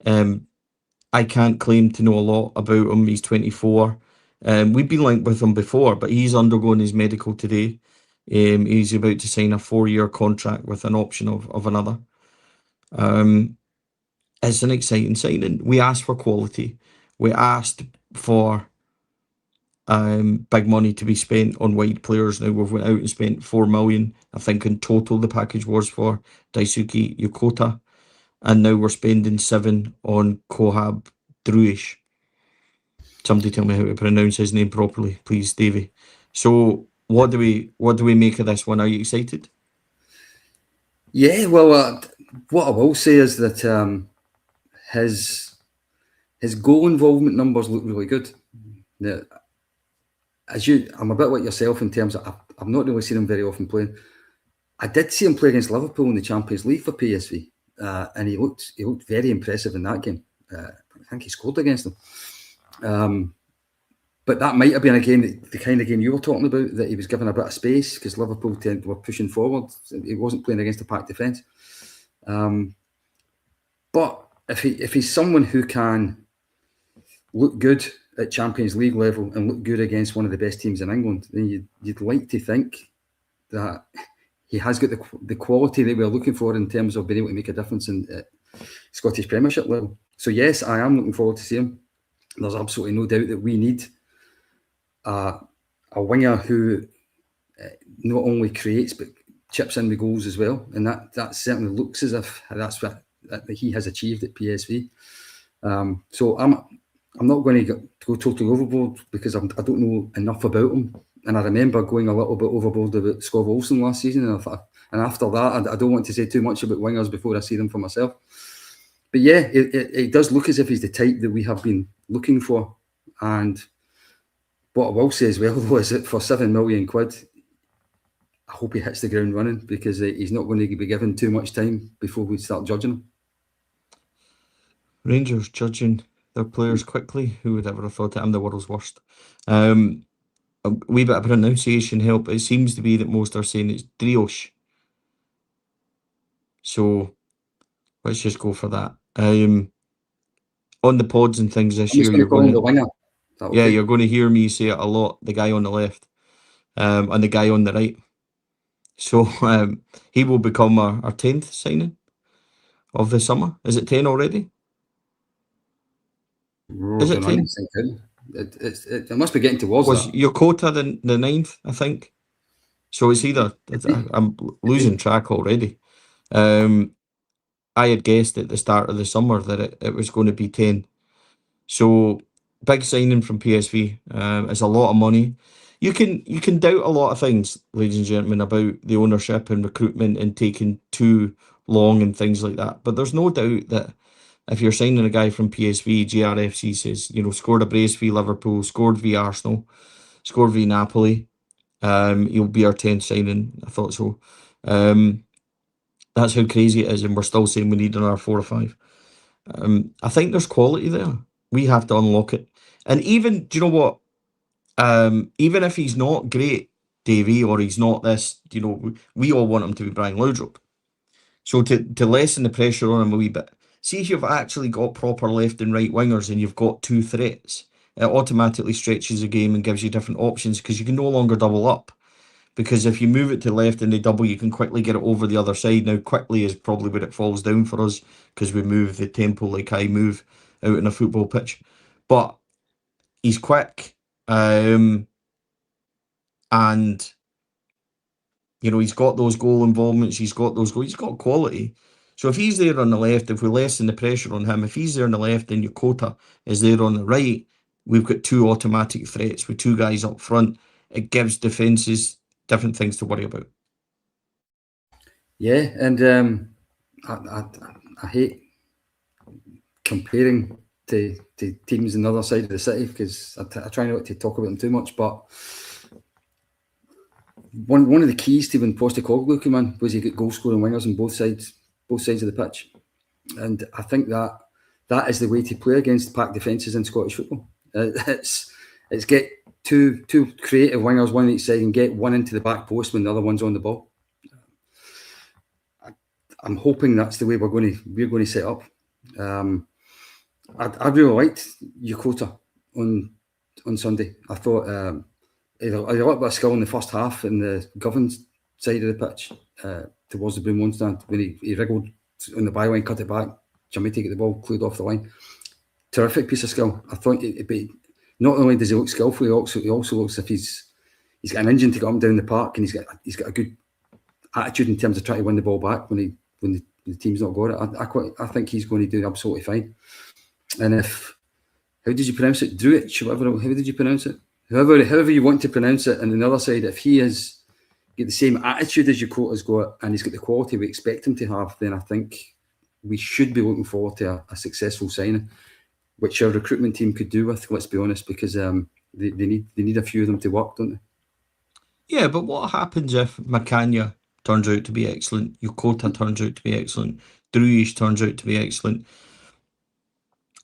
I can't claim to know a lot about him. He's 24. We've been linked with him before, but he's undergoing his medical today. He's about to sign a 4-year contract with an option of another. It's an exciting signing. We asked for quality. We asked for big money to be spent on wide players. Now we've went out and spent 4 million. I think in total the package was for Daisuke Yokota, and now we're spending 7 on Cohab Driouech. Somebody tell me how to pronounce his name properly, please, Stevie. So what do we make of this one? Are you excited? Yeah, well, what I will say is that his goal involvement numbers look really good. Now, I'm a bit like yourself in terms of I've not really seen him very often playing. I did see him play against Liverpool in the Champions League for PSV, and he looked very impressive in that game. I think he scored against them. But that might have been a game, the kind of game you were talking about, that he was given a bit of space because Liverpool were pushing forward. He wasn't playing against a packed defence. But if he's someone who can, look good at Champions League level and look good against one of the best teams in England, then you'd like to think that he has got the quality that we're looking for in terms of being able to make a difference in Scottish Premiership level. So yes, I am looking forward to see him. There's absolutely no doubt that we need a winger who not only creates but chips in the goals as well, and that certainly looks as if that's what that he has achieved at PSV. So I'm not going to go totally overboard because I don't know enough about him, and I remember going a little bit overboard about Skov Olsen last season, and after that I don't want to say too much about wingers before I see them for myself. But yeah, it does look as if he's the type that we have been looking for. And what I will say as well, though, is that for £7 million, I hope he hits the ground running, because he's not going to be given too much time before we start judging him. Rangers judging their players quickly. Who would ever have thought it? I'm the world's worst. A wee bit of pronunciation help. It seems to be that most are saying it's Driouech. So let's just go for that. On the pods and things this year, you're going to, the winger. yeah, you're going to hear me say it a lot. The guy on the left, and the guy on the right. So he will become our 10th signing of the summer. Is it 10 already? Is it 10? It must be getting towards Was that. Yokota the 9th, I think? So it's either, I'm losing track already. I had guessed at the start of the summer that it was going to be 10. So big signing from PSV. It's a lot of money. You can doubt a lot of things, ladies and gentlemen, about the ownership and recruitment and taking too long and things like that. But there's no doubt that if you're signing a guy from PSV, GRFC says, scored a brace v Liverpool, scored v Arsenal, scored v Napoli, he'll be our 10th signing. I thought so. That's how crazy it is, and we're still saying we need another 4 or 5. I think there's quality there. We have to unlock it. And even, do you know what? Even if he's not great, Davey, or he's not this, we all want him to be Brian Laudrup. So to lessen the pressure on him a wee bit, see if you've actually got proper left and right wingers and you've got 2 threats, it automatically stretches the game and gives you different options, because you can no longer double up. Because if you move it to left and they double, you can quickly get it over the other side. Now, quickly is probably where it falls down for us, because we move the tempo like I move out in a football pitch. But he's quick, and he's got those goal involvements. He's got quality. So if he's there on the left, if we lessen the pressure on him, if he's there on the left and Yokota is there on the right, we've got 2 automatic threats with 2 guys up front. It gives defences different things to worry about. Yeah, and I hate comparing to teams on the other side of the city, because I try not to talk about them too much, but one of the keys to when Postecoglou came in was he got goal scoring wingers on both sides of the pitch, and I think that is the way to play against packed defences in Scottish football. It's get two creative wingers, one on each side, and get one into the back post when the other one's on the ball. I'm hoping that's the way we're going to set up. I really liked Yokota on Sunday. I thought he had a little bit of skill in the first half in the Govern's side of the pitch towards the Broom One stand, when he wriggled on the byline, cut it back, Jamie take the ball, cleared off the line. Terrific piece of skill. I thought not only does he look skillful, he also looks as if he's got an engine to get him down the park, and he's got a good attitude in terms of trying to win the ball back when the team's not got it. I think he's going to do absolutely fine. And how did you pronounce it? Driouech, whatever. How did you pronounce it? However you want to pronounce it. And on the other side, if he has got the same attitude as Yokota's got, and he's got the quality we expect him to have, then I think we should be looking forward to a successful signing, which our recruitment team could do with, let's be honest, because they need a few of them to work, don't they? Yeah, but what happens if Macania turns out to be excellent, Yokota turns out to be excellent, Driouech turns out to be excellent,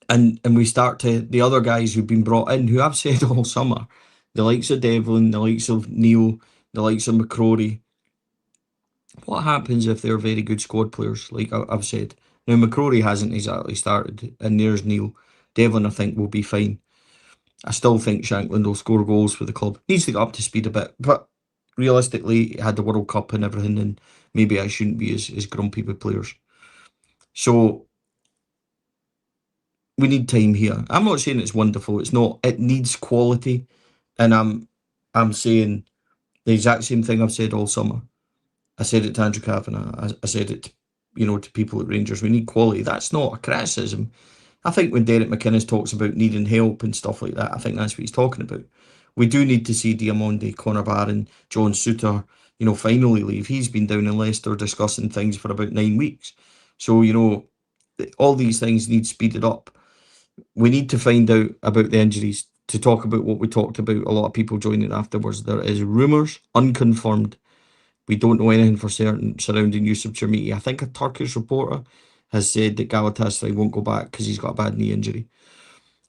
and we start to, the other guys who've been brought in, who I've said all summer, the likes of Devlin, the likes of Neil, the likes of McCrory, what happens if they're very good squad players, like I've said? Now, McCrory hasn't exactly started, and there's Neil. Devlin, I think, will be fine. I still think Shankland will score goals for the club. Needs to get up to speed a bit, but realistically, he had the World Cup and everything, and maybe I shouldn't be as grumpy with players. So we need time here. I'm not saying it's wonderful. It's not. It needs quality, and I'm saying the exact same thing I've said all summer. I said it to Andrew Kavanagh. I said it, to people at Rangers. We need quality. That's not a criticism. I think when Derek McInnes talks about needing help and stuff like that, I think that's what he's talking about. We do need to see Diamonde, Connor Barron, John Souttar, finally leave. He's been down in Leicester discussing things for about 9 weeks. So, all these things need speeded up. We need to find out about the injuries to talk about what we talked about. A lot of people joining afterwards. There is rumours, unconfirmed. We don't know anything for certain surrounding Yusuf Chermiti. I think a Turkish reporter has said that Galatasaray won't go back because he's got a bad knee injury.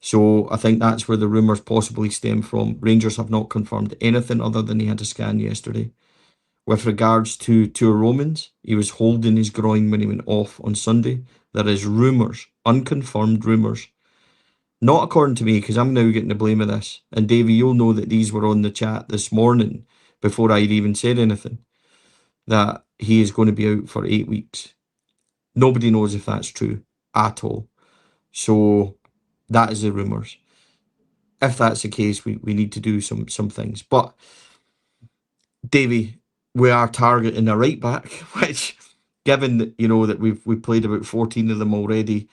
So I think that's where the rumours possibly stem from. Rangers have not confirmed anything other than he had a scan yesterday. With regards to Tour Romans, he was holding his groin when he went off on Sunday. There is rumours, unconfirmed rumours. Not according to me, because I'm now getting the blame of this. And Davey, you'll know that these were on the chat this morning before I'd even said anything, that he is going to be out for 8 weeks. Nobody knows if that's true at all. So that is the rumours. If that's the case, we need to do some things. But Davey, we are targeting a right back, which, given that that we've played about 14 of them already,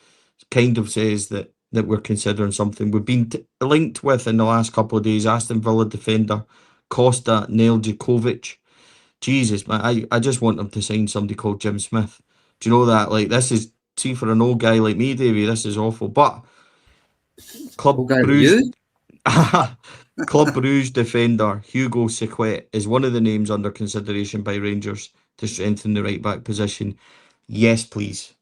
kind of says that we're considering something. We've been linked with in the last couple of days Aston Villa defender Costa Neljikovic. Jesus, man, I just want them to sign somebody called Jim Smith. Do you know that? Like, this is, see, for an old guy like me, Davey, this is awful. But Club Bruges, Club Bruges defender Hugo Siquet is one of the names under consideration by Rangers to strengthen the right back position. Yes, please.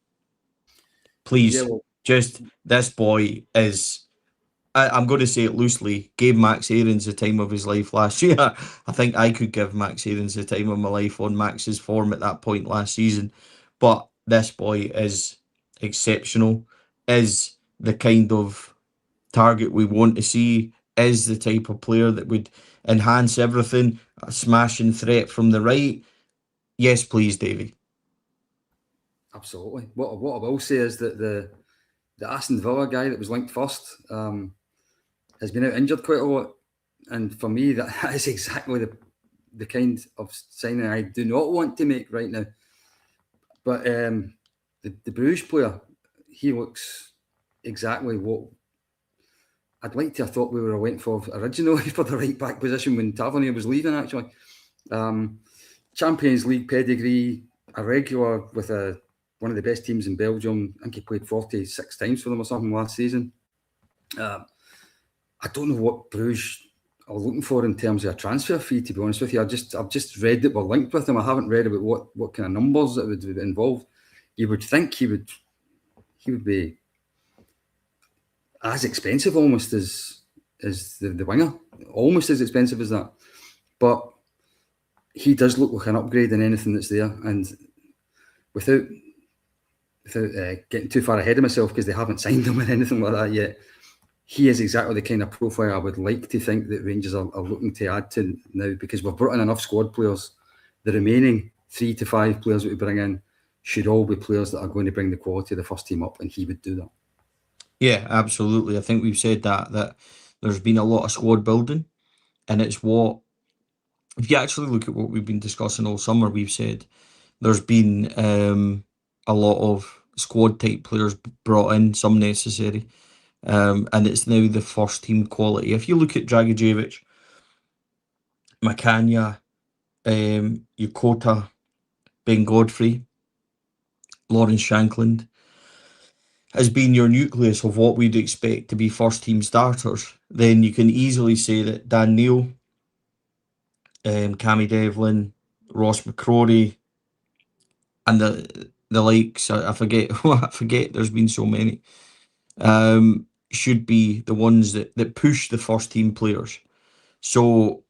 Please. Yeah, well, just, this boy is, I'm going to say it loosely, gave Max Aarons the time of his life last year. I think I could give Max Aarons the time of my life on Max's form at that point last season. But this boy is exceptional, is the kind of target we want to see, is the type of player that would enhance everything, a smashing threat from the right. Yes, please, Davey. Absolutely. What I will say is that the Aston Villa guy that was linked first has been out injured quite a lot. And for me, that is exactly the kind of signing I do not want to make right now. But the Bruges player, he looks exactly what I'd like to have thought we were waiting for originally for the right back position when Tavernier was leaving, actually. Champions League pedigree, a regular with one of the best teams in Belgium. I think he played 46 times for them or something last season. I don't know what Bruges are looking for in terms of a transfer fee, to be honest with you. I've just read that we're linked with him. I haven't read about what kind of numbers that would involve. You would think he would be as expensive almost as the winger, almost as expensive as that. But he does look like an upgrade in anything that's there. And without getting too far ahead of myself, because they haven't signed him or anything like that yet, he is exactly the kind of profile I would like to think that Rangers are looking to add to now, because we've brought in enough squad players. The remaining 3 to 5 players that we bring in should all be players that are going to bring the quality of the first team up, and he would do that. Yeah, absolutely. I think we've said that there's been a lot of squad building, and it's what, if you actually look at what we've been discussing all summer, we've said there's been a lot of squad type players brought in, some necessary, and it's now the first team quality. If you look at Driouech, Macania, Yokota, Ben Godfrey, Lawrence Shankland, has been your nucleus of what we'd expect to be first team starters, then you can easily say that Dan Neil, Cammy Devlin, Ross McCrory, and the likes, I forget, there's been so many, should be the ones that push the first team players. So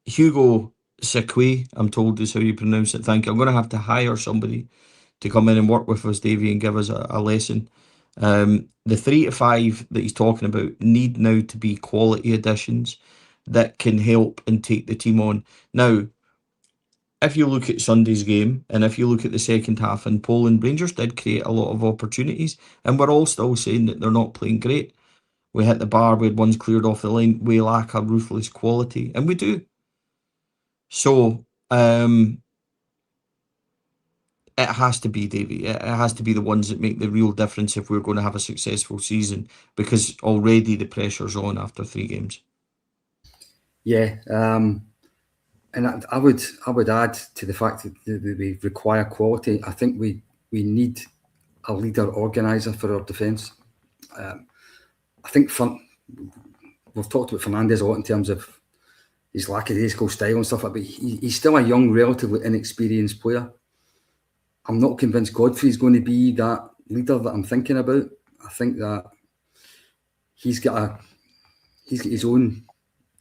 Hugo Siquet, I'm told is how you pronounce it. Thank you. I'm going to have to hire somebody to come in and work with us, Davey, and give us a lesson. The 3 to 5 that he's talking about need now to be quality additions that can help and take the team on. Now, if you look at Sunday's game and if you look at the second half in Poland, Rangers did create a lot of opportunities, and we're all still saying that they're not playing great. We hit the bar, we had ones cleared off the line, we lack a ruthless quality, and we do. So, it has to be, Davey. It has to be the ones that make the real difference if we're going to have a successful season, because already the pressure's on after 3 games. Yeah, and I would add to the fact that we require quality. I think we need a leader organiser for our defence. I think we've talked about Fernandez a lot in terms of his lackadaisical style and stuff like that, but he's still a young, relatively inexperienced player. I'm not convinced Godfrey's going to be that leader that I'm thinking about. I think that he's got his own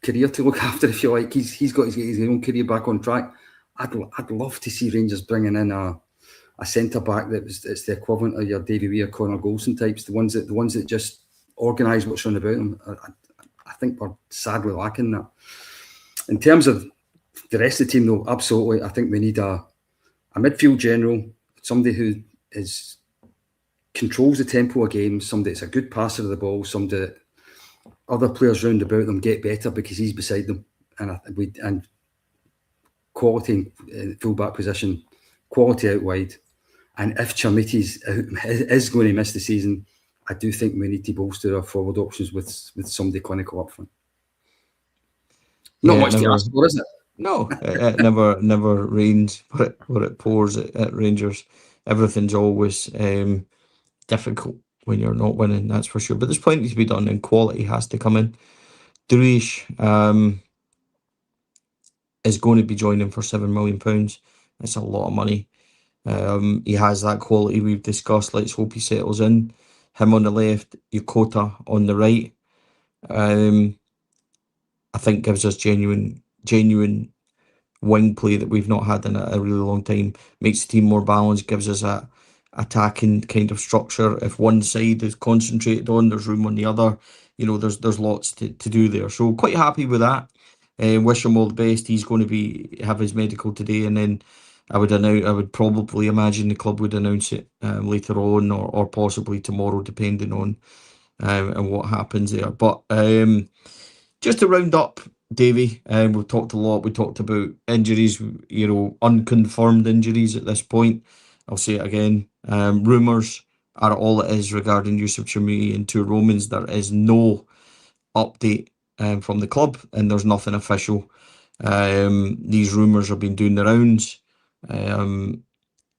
career to look after, if you like. He's got his own career back on track. I'd love to see Rangers bringing in a centre back it's the equivalent of your Davy Weir, Connor Golson types, the ones that just organise what's on about them. I think we're sadly lacking that. In terms of the rest of the team, though, absolutely, I think we need a midfield general, somebody who controls the tempo of games, somebody that's a good passer of the ball, somebody that other players round about them get better because he's beside them, and quality in full-back position, quality out wide. And if Chermiti is going to miss the season, I do think we need to bolster our forward options with somebody clinical up front. Not much to ask for, is it? No, it never rains where it pours at Rangers. Everything's always difficult when you're not winning, that's for sure. But there's plenty to be done, and quality has to come in. Driouech is going to be joining for £7 million. That's a lot of money. He has that quality we've discussed. Let's hope he settles in. Him on the left, Yokota on the right. I think gives us genuine wing play that we've not had in a really long time. Makes the team more balanced, gives us a attacking kind of structure. If one side is concentrated on, there's room on the other. You know, there's lots to do there. So quite happy with that. Wish him all the best. He's going to have his medical today, and then I would probably imagine the club would announce it later on, or possibly tomorrow, depending on and what happens there. But just to round up, Davey, we've talked a lot. We talked about injuries, unconfirmed injuries at this point. I'll say it again. Rumours are all it is regarding Yusuf Chermiti and 2 Romans. There is no update from the club, and there's nothing official. These rumours have been doing the rounds.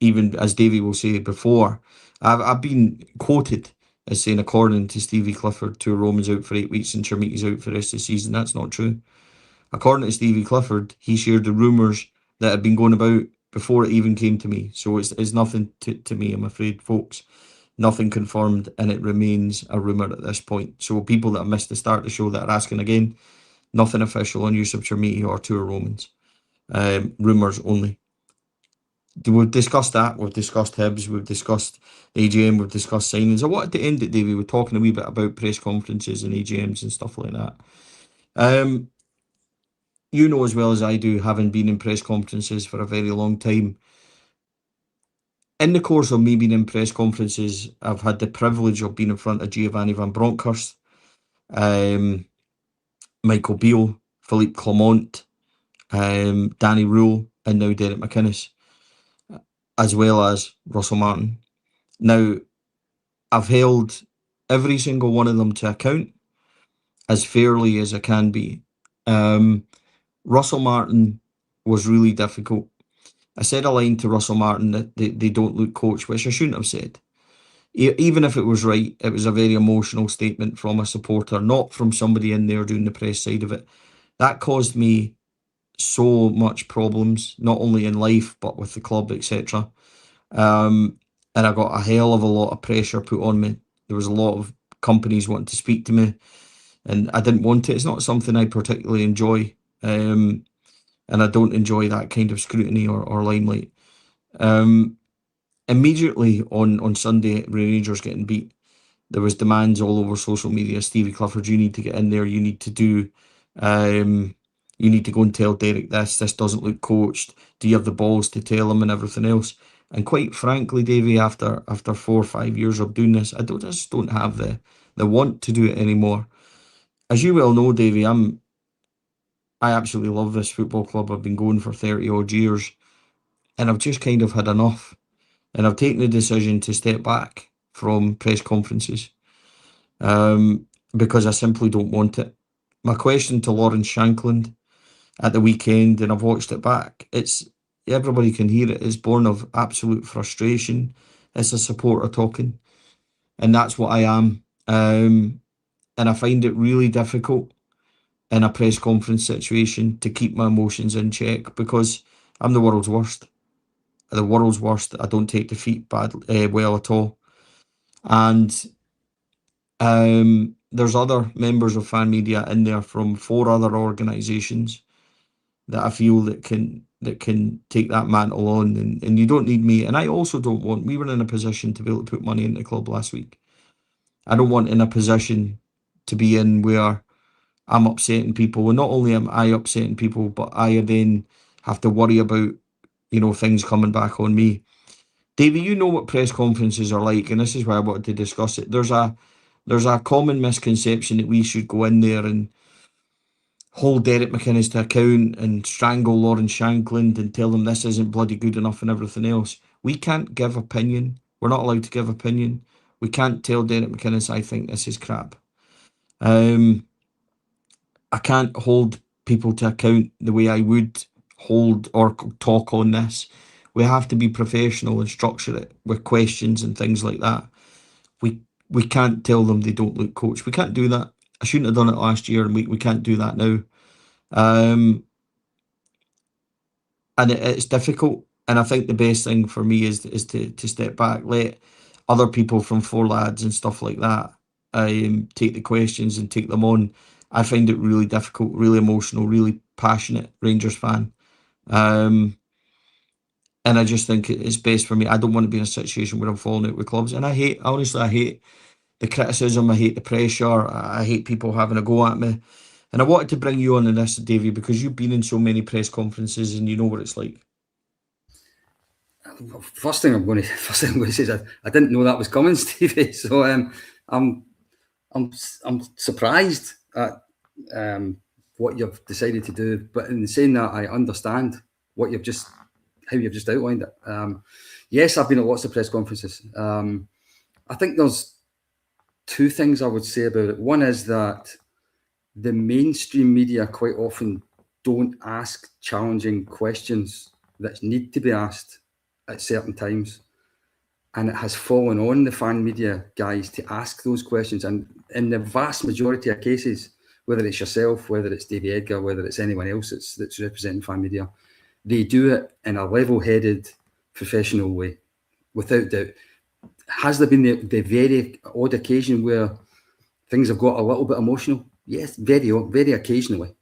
Even as Davey will say before, I've been quoted as saying, according to Stevie Clifford, 2 Romans out for 8 weeks and Chermiti's out for the rest of the season. That's not true. According to Stevie Clifford, he shared the rumours that had been going about before it even came to me. So it's nothing to me, I'm afraid, folks. Nothing confirmed, and it remains a rumour at this point. So people that have missed the start of the show that are asking again, nothing official on Yusuf Chermiti or 2 Romans. Rumours only. We've discussed that. We've discussed Hibs. We've discussed AGM. We've discussed signings. I wanted to end it, Davey. We're talking a wee bit about press conferences and AGMs and stuff like that. You know as well as I do, having been in press conferences for a very long time. In the course of me being in press conferences, I've had the privilege of being in front of Giovanni van Bronckhorst, Michael Beale, Philippe Clement, Danny Rule, and now Derek McInnes, as well as Russell Martin. Now, I've held every single one of them to account as fairly as I can be. Russell Martin was really difficult. I said a line to Russell Martin that they don't look coached, which I shouldn't have said. Even if it was right, it was a very emotional statement from a supporter, not from somebody in there doing the press side of it. That caused me so much problems, not only in life, but with the club, etc. And I got a hell of a lot of pressure put on me. There was a lot of companies wanting to speak to me, and I didn't want it. It's not something I particularly enjoy. And I don't enjoy that kind of scrutiny or limelight. Immediately on Sunday, Rangers getting beat, there was demands all over social media. Stevie Clifford, you need to get in there. You need to do, you need to go and tell Derek this. This doesn't look coached. Do you have the balls to tell him and everything else? And quite frankly, Davey, after 4 or 5 years of doing this, just don't have the want to do it anymore. As you well know, Davey, I absolutely love this football club. I've been going for 30 odd years, and I've just kind of had enough. And I've taken the decision to step back from press conferences, because I simply don't want it. My question to Lawrence Shankland at the weekend, and I've watched it back, it's, everybody can hear it, it's born of absolute frustration. It's a supporter talking, and that's what I am. And I find it really difficult in a press conference situation to keep my emotions in check, because I'm the world's worst. The world's worst. I don't take defeat well at all. And there's other members of fan media in there from 4 other organisations that I feel that can take that mantle on, and you don't need me. And I also don't want, we were in a position to be able to put money into the club last week. I don't want in a position to be in where I'm upsetting people, and not only am I upsetting people, but I then have to worry about, things coming back on me. Davey, you know what press conferences are like, and this is why I wanted to discuss it. There's a common misconception that we should go in there and hold Derek McInnes to account and strangle Lawrence Shankland and tell them this isn't bloody good enough and everything else. We can't give opinion. We're not allowed to give opinion. We can't tell Derek McInnes, I think this is crap. I can't hold people to account the way I would hold or talk on this. We have to be professional and structure it with questions and things like that. We can't tell them they don't look coached. We can't do that. I shouldn't have done it last year, and we can't do that now. And it's difficult. And I think the best thing for me is to step back, let other people from 4Lads and stuff like that take the questions and take them on. I find it really difficult, really emotional, really passionate Rangers fan. And I just think it's best for me. I don't want to be in a situation where I'm falling out with clubs. And honestly, I hate the criticism. I hate the pressure. I hate people having a go at me. And I wanted to bring you on in this, Davey, because you've been in so many press conferences and you know what it's like. First thing I'm going to say is I didn't know that was coming, Stevie. So I'm surprised at what you've decided to do. But in saying that, I understand how you've just outlined it. Yes, I've been at lots of press conferences. I think there's 2 things I would say about it. One is that the mainstream media quite often don't ask challenging questions that need to be asked at certain times. And it has fallen on the fan media guys to ask those questions. And in the vast majority of cases, whether it's yourself, whether it's Davey Edgar, whether it's anyone else that's representing fan media, they do it in a level-headed, professional way, without doubt. Has there been the very odd occasion where things have got a little bit emotional? Yes, very occasionally.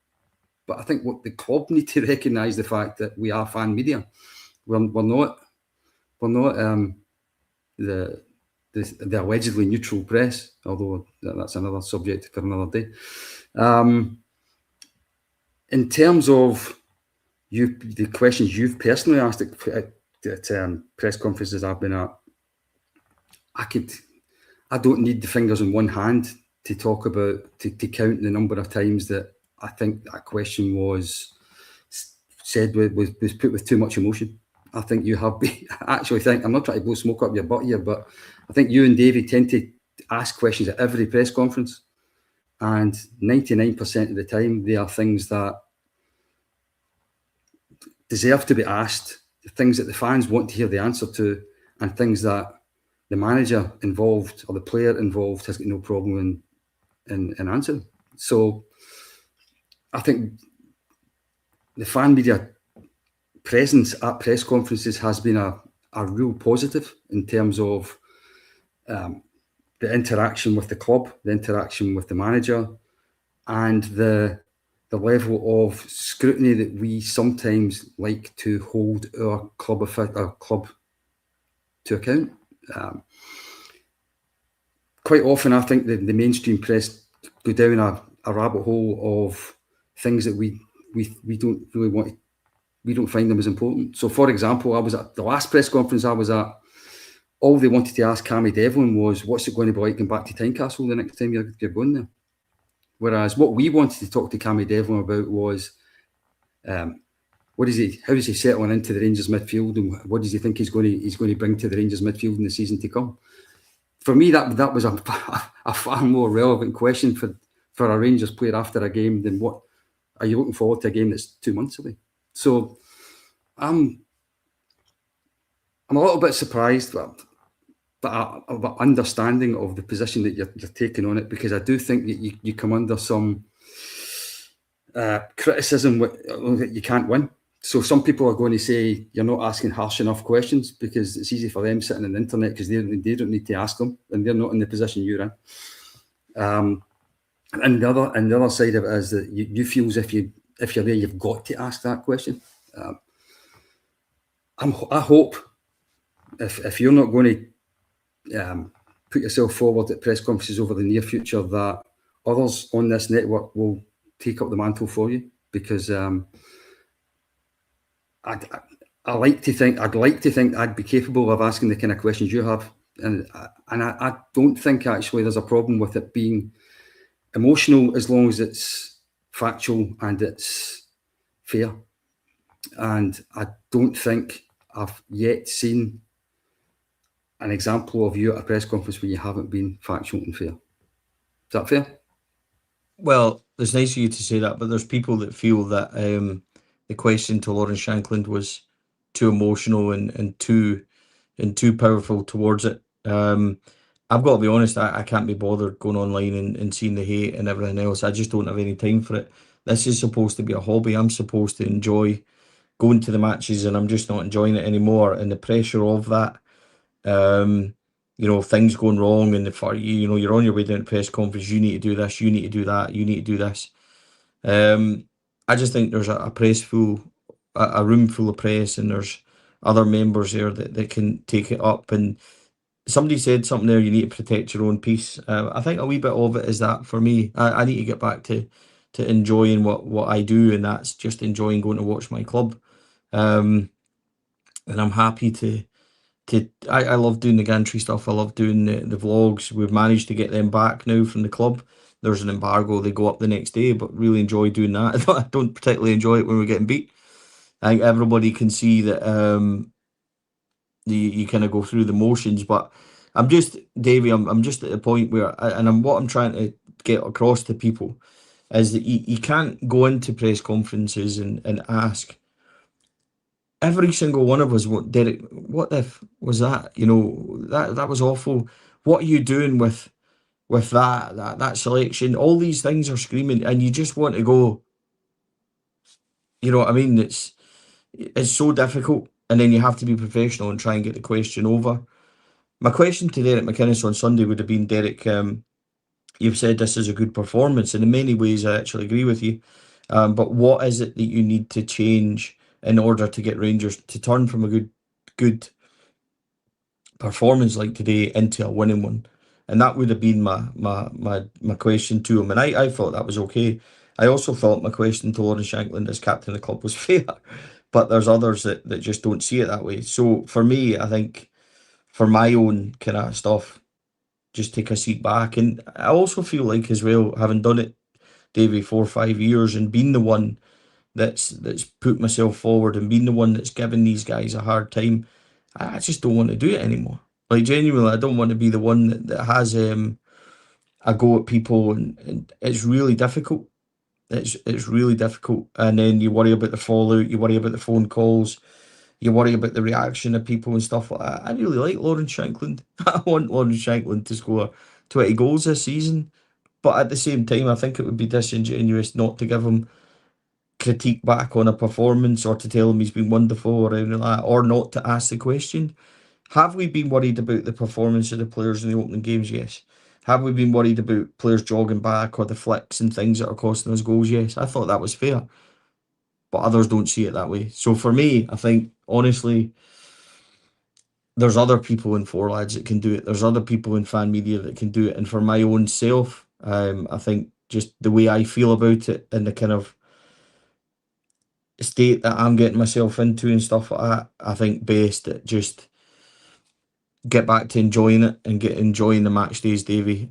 But I think what the club need to recognise the fact that we are fan media. We're not the allegedly neutral press, although that's another subject for another day. In terms of the questions you've personally asked at press conferences I've been at, I don't need the fingers in one hand to talk about, to count the number of times that I think that question was said was put with too much emotion. I think you have been, I actually think, I'm not trying to blow smoke up your butt here, but I think you and Davey tend to ask questions at every press conference. And 99% of the time, they are things that deserve to be asked, things that the fans want to hear the answer to, and things that the manager involved or the player involved has got no problem in answering. So I think the fan media presence at press conferences has been a real positive in terms of the interaction with the club, the interaction with the manager, and the level of scrutiny that we sometimes like to hold our club to account. quite often I think the mainstream press go down a rabbit hole of things that we don't really want. We don't find them as important. So, for example, I was at the last press conference I was at. All they wanted to ask Cammy Devlin was, "What's it going to be like going back to Tynecastle the next time you're going there?" Whereas what we wanted to talk to Cammy Devlin about was, how does he settling into the Rangers midfield, and what does he think he's going to bring to the Rangers midfield in the season to come? For me, that was a far more relevant question for a Rangers player after a game than what are you looking forward to a game that's 2 months away. So I'm a little bit surprised, but understanding of the position that you're taking on it, because I do think that you come under some criticism that you can't win. So some people are going to say you're not asking harsh enough questions because it's easy for them sitting on the internet because they don't need to ask them and they're not in the position you're in. And the other side of it is that you feel as if you're there, you've got to ask that question. I hope if you're not going to put yourself forward at press conferences over the near future, that others on this network will take up the mantle for you, because I'd like to think I'd be capable of asking the kind of questions you have, and I don't think actually there's a problem with it being emotional as long as it's factual and it's fair. And I don't think I've yet seen an example of you at a press conference where you haven't been factual and fair. Is that fair? Well, it's nice of you to say that, but there's people that feel that the question to Lawrence Shankland was too emotional and too powerful towards it. I've got to be honest, I can't be bothered going online and seeing the hate and everything else. I just don't have any time for it. This is supposed to be a hobby. I'm supposed to enjoy going to the matches, and I'm just not enjoying it anymore. And the pressure of that, things going wrong, and you're on your way down to press conference, you need to do this, you need to do that, you need to do this. I just think there's a room full of press, and there's other members there that can take it up. And somebody said something there, you need to protect your own peace. I think a wee bit of it is that for me. I need to get back to enjoying what I do, and that's just enjoying going to watch my club. And I'm happy I love doing the gantry stuff. I love doing the vlogs. We've managed to get them back now from the club. There's an embargo, they go up the next day, but really enjoy doing that. I don't particularly enjoy it when we're getting beat. I think everybody can see that you kind of go through the motions, but I'm just, Davey, I'm just at the point where, what I'm trying to get across to people is that you can't go into press conferences and ask every single one of us, Derek, what if was that? That was awful. What are you doing with that selection? All these things are screaming, and you just want to go, you know what I mean? It's so difficult, and then you have to be professional and try and get the question over. My question to Derek McInnes on Sunday would have been, Derek, you've said this is a good performance, and in many ways I actually agree with you. But what is it that you need to change in order to get Rangers to turn from a good performance like today into a winning one? And that would have been my question to him. And I thought that was okay. I also thought my question to Lawrence Shankland as captain of the club was fair. But there's others that just don't see it that way. So for me, I think for my own kind of stuff, just take a seat back. And I also feel like as well, having done it, Davey, 4 or 5 years, and been the one that's put myself forward and been the one that's given these guys a hard time, I just don't want to do it anymore. Like, genuinely, I don't want to be the one that has a go at people, and it's really difficult. It's really difficult. And then you worry about the fallout, you worry about the phone calls, you worry about the reaction of people and stuff like that. I really like Lawrence Shankland. I want Lawrence Shankland to score 20 goals this season. But at the same time, I think it would be disingenuous not to give him critique back on a performance, or to tell him he's been wonderful or anything like that, or not to ask the question. Have we been worried about the performance of the players in the opening games? Yes. Have we been worried about players jogging back or the flicks and things that are costing us goals? Yes. I thought that was fair. But others don't see it that way. So for me, I think, honestly, there's other people in Four Lads that can do it. There's other people in fan media that can do it. And for my own self, I think just the way I feel about it and the kind of state that I'm getting myself into and stuff like that, I think best that just get back to enjoying it and get enjoying the match days, Davey.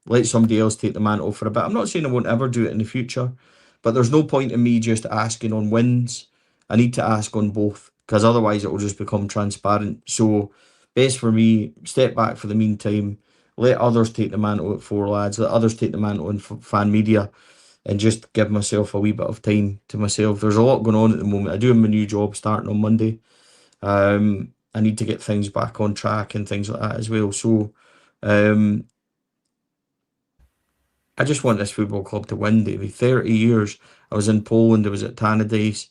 Let somebody else take the mantle for a bit. I'm not saying I won't ever do it in the future, but there's no point in me just asking on wins. I need to ask on both, because otherwise it will just become transparent. So best for me, step back for the meantime, let others take the mantle at Four Lads, let others take the mantle in fan media, and just give myself a wee bit of time to myself. There's a lot going on at the moment. I do have my new job starting on Monday. I need to get things back on track and things like that as well. So I just want this football club to win, Davey. 30 years. I was in Poland, I was at Tannadice.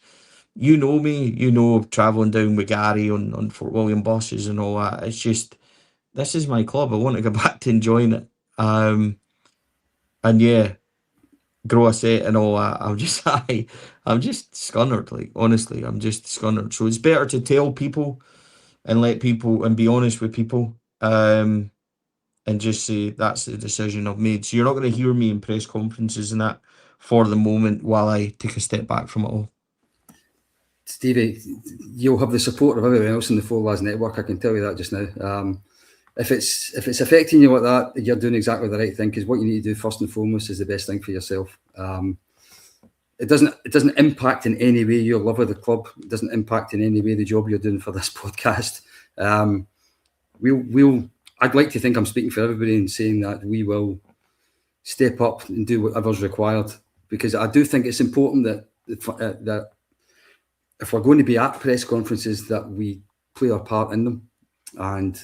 You know me, you know, travelling down with Gary on Fort William buses and all that. It's just, this is my club. I want to go back to enjoying it. And yeah, grow a set and all that. I'm just scunnered, like, honestly, I'm just scunnered. So it's better to tell people and let people and be honest with people, and just say that's the decision I've made. So you're not going to hear me in press conferences and that for the moment while I take a step back from it all. Stevie, you'll have the support of everyone else in the Four Lads network. I can tell you that just now. If it's affecting you like that, you're doing exactly the right thing, because what you need to do first and foremost is the best thing for yourself. It doesn't impact in any way your love of the club. It doesn't impact in any way the job you're doing for this podcast. I'd like to think I'm speaking for everybody in saying that we will step up and do whatever's required, because I do think it's important that if we're going to be at press conferences, that we play our part in them. And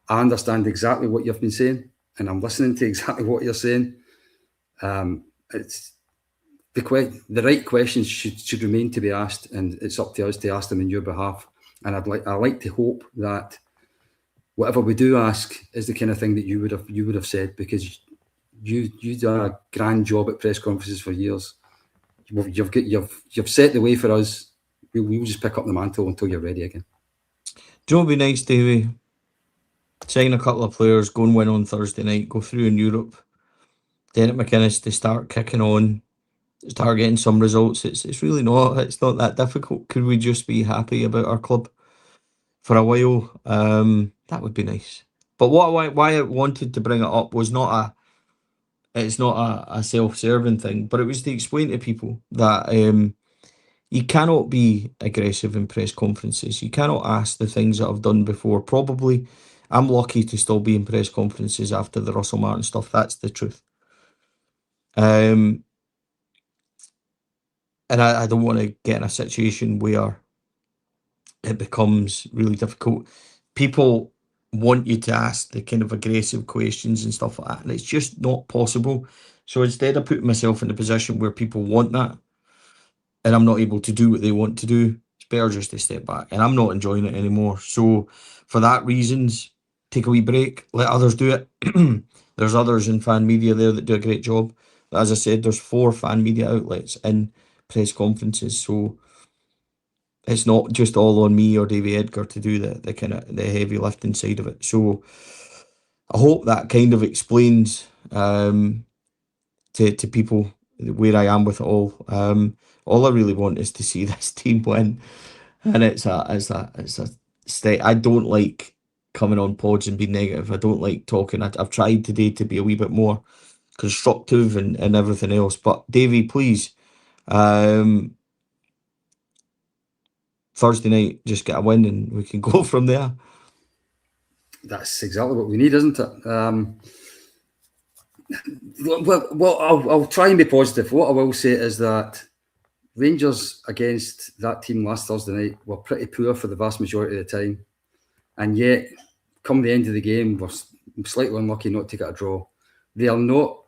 I understand exactly what you've been saying, and I'm listening to exactly what you're saying. It's the right questions should remain to be asked, and it's up to us to ask them on your behalf. And I like to hope that whatever we do ask is the kind of thing that you would have said, because you've done a grand job at press conferences for years. You've set the way for us. We'll just pick up the mantle until you're ready again. Do you know what would be nice, Davey? Sign a couple of players, go and win on Thursday night, go through in Europe. Derek McInnes to start kicking on, start getting some results. It's really not. It's not that difficult. Could we just be happy about our club for a while? That would be nice. But why I wanted to bring it up was it's not a self-serving thing, but it was to explain to people that you cannot be aggressive in press conferences. You cannot ask the things that I've done before. Probably, I'm lucky to still be in press conferences after the Russell Martin stuff. That's the truth. And I don't want to get in a situation where it becomes really difficult. People want you to ask the kind of aggressive questions and stuff like that, and it's just not possible. So instead of putting myself in a position where people want that and I'm not able to do what they want to do, it's better just to step back, and I'm not enjoying it anymore. So for that reasons, take a wee break, let others do it. There's others in fan media there that do a great job. But as I said, there's 4 fan media outlets in press conferences, so it's not just all on me or Davey Edgar to do the kind of the heavy lifting side of it. So I hope that kind of explains to people where I am with it all. All I really want is to see this team win, and it's a state. I don't like coming on pods and being negative. I don't like talking. I've tried today to be a wee bit more constructive and everything else. But Davey, please, Thursday night, just get a win and we can go from there. That's exactly what we need, isn't it? Well, I'll try and be positive. What I will say is that Rangers against that team last Thursday night were pretty poor for the vast majority of the time, and yet come the end of the game, we're slightly unlucky not to get a draw. They are not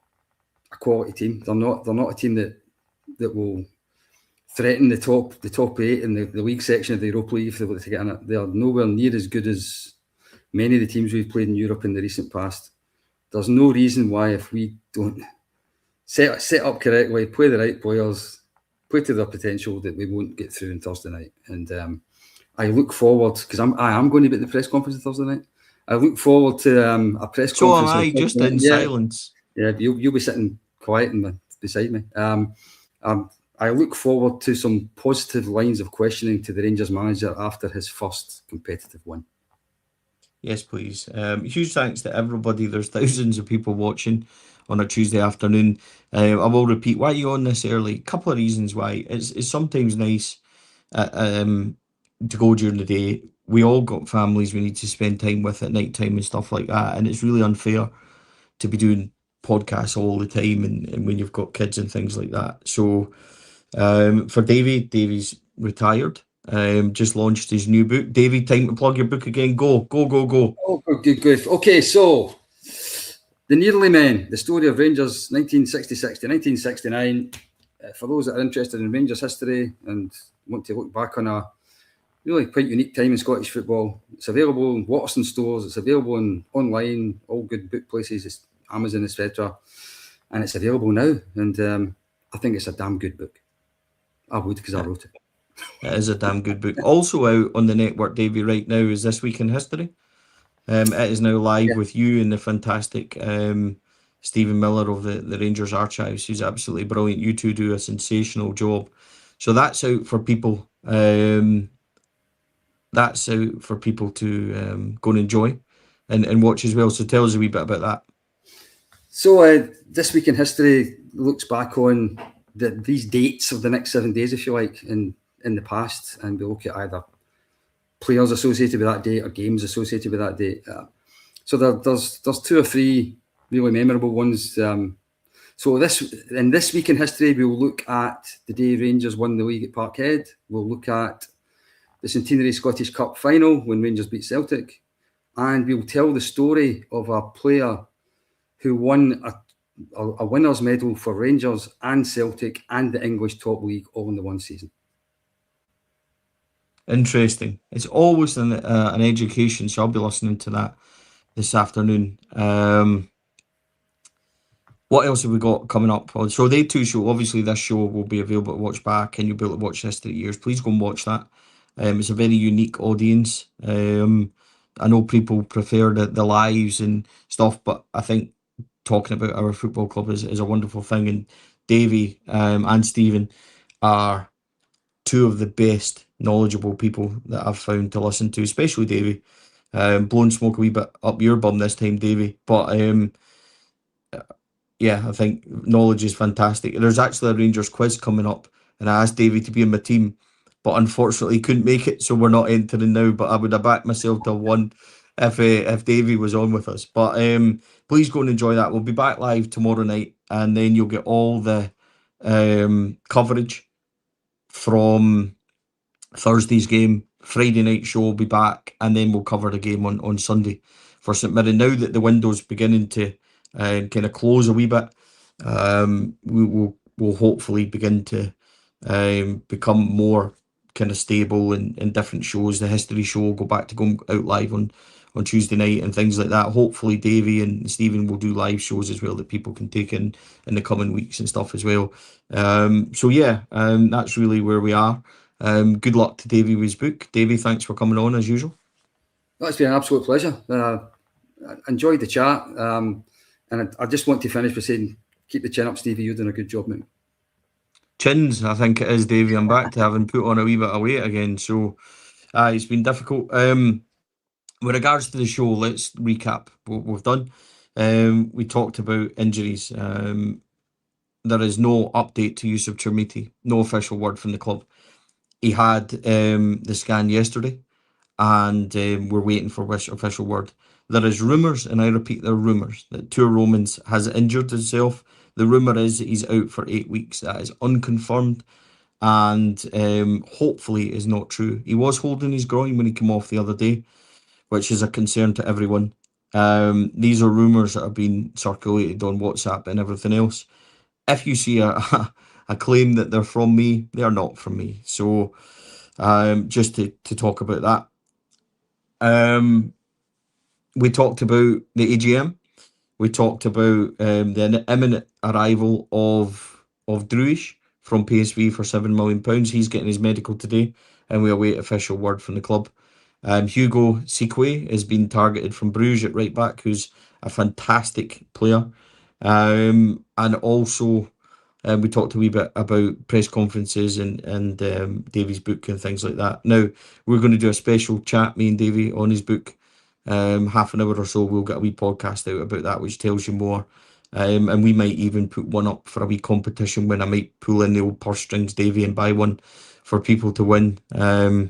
a quality team. They're not a team that will threaten the top 8 in the league section of the Europa League if they want to get in it. They are nowhere near as good as many of the teams we've played in Europe in the recent past. There's no reason why, if we don't set up correctly, play the right players, play to their potential, that we won't get through on Thursday night. And I look forward, because I am going to be at the press conference on Thursday night. I look forward to a press So am conference. I, just in silence. Yeah, you'll be sitting quiet beside me. I look forward to some positive lines of questioning to the Rangers manager after his first competitive win. Yes, please. Huge thanks to everybody. There's thousands of people watching on a Tuesday afternoon. I will repeat, why are you on this early? A couple of reasons why. It's sometimes nice to go during the day. We all got families we need to spend time with at night time and stuff like that. And it's really unfair to be doing podcasts all the time and when you've got kids and things like that. So for Davey's retired. Just launched his new book. Davey, time to plug your book again. Go, go, go, go. Oh, good. Okay, so The Nearly Men, the story of Rangers 1966 to 1969. For those that are interested in Rangers history and want to look back on a really quite unique time in Scottish football, it's available in Waterston stores, it's available online, all good book places, it's Amazon, etc. And it's available now. And I think it's a damn good book. I would, because I wrote it. It is a damn good book. Also out on the network, Davey, right now is This Week in History. It is now live with you and the fantastic Stephen Miller of the Rangers Archives, who's absolutely brilliant. You two do a sensational job. So that's out for people. That's out for people to go and enjoy and watch as well. So tell us a wee bit about that. So This Week in History looks back on these dates of the next 7 days, if you like, in the past, and we look at either players associated with that date or games associated with that date. So there's 2 or 3 really memorable ones. So in This Week in History, we'll look at the day Rangers won the league at Parkhead. We'll look at the Centenary Scottish Cup final when Rangers beat Celtic, and we'll tell the story of a player who won a winner's medal for Rangers and Celtic and the English top league all in the one season. Interesting. It's always an education, so I'll be listening to that this afternoon. What else have we got coming up? So they two show, obviously this show will be available to watch back and you'll be able to watch History Years. Please go and watch that. It's a very unique audience. I know people prefer the lives and stuff, but I think talking about our football club is a wonderful thing. And Davey and Stephen are 2 of the best knowledgeable people that I've found to listen to, especially Davey. Blowing smoke a wee bit up your bum this time, Davey. But yeah, I think knowledge is fantastic. There's actually a Rangers quiz coming up, and I asked Davey to be in my team, but unfortunately he couldn't make it, so we're not entering now. But I would have backed myself to one if Davey was on with us. But please go and enjoy that. We'll be back live tomorrow night, and then you'll get all the coverage from Thursday's game. Friday night show will be back, and then we'll cover the game on Sunday for St Mirren. Now that the window's beginning to kind of close a wee bit, we'll hopefully begin to become more kind of stable in different shows. The history show will go back to going out live on Tuesday night and things like that. Hopefully Davey and Stephen will do live shows as well that people can take in the coming weeks and stuff as well. So yeah, that's really where we are. Good luck to Davey with his book. Davey, thanks for coming on as usual. That's been an absolute pleasure. I enjoyed the chat. And I just want to finish by saying, keep the chin up, Stevie. You're doing a good job, mate. Chins, I think it is, Davey. I'm back to having put on a wee bit of weight again. So it's been difficult. With regards to the show, let's recap what we've done. We talked about injuries. There is no update to Yusuf Chermiti. No official word from the club. He had the scan yesterday, and we're waiting for official word. There is rumours, and I repeat, there are rumours, that Tour Romans has injured himself. The rumour is that he's out for 8 weeks. That is unconfirmed, and hopefully is not true. He was holding his groin when he came off the other day, which is a concern to everyone. These are rumours that have been circulated on WhatsApp and everything else. If you see a claim that they're from me, they are not from me. So just to talk about that. We talked about the AGM. We talked about the imminent arrival of Driouech from PSV for £7 million. He's getting his medical today, and we await official word from the club. Hugo Siquet has been targeted from Bruges at right back, who's a fantastic player. And also, we talked a wee bit about press conferences and Davy's book and things like that. Now, we're going to do a special chat, me and Davy, on his book. Half an hour or so, we'll get a wee podcast out about that, which tells you more. And we might even put one up for a wee competition when I might pull in the old purse strings, Davy, and buy one for people to win. I'll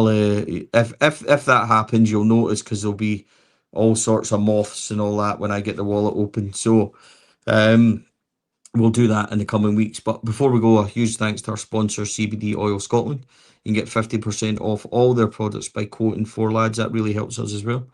if that happens, you'll notice, because there'll be all sorts of moths and all that when I get the wallet open. So we'll do that in the coming weeks. But before we go, a huge thanks to our sponsor, CBD Oil Scotland. You can get 50% off all their products by quoting 4lads. That really helps us as well.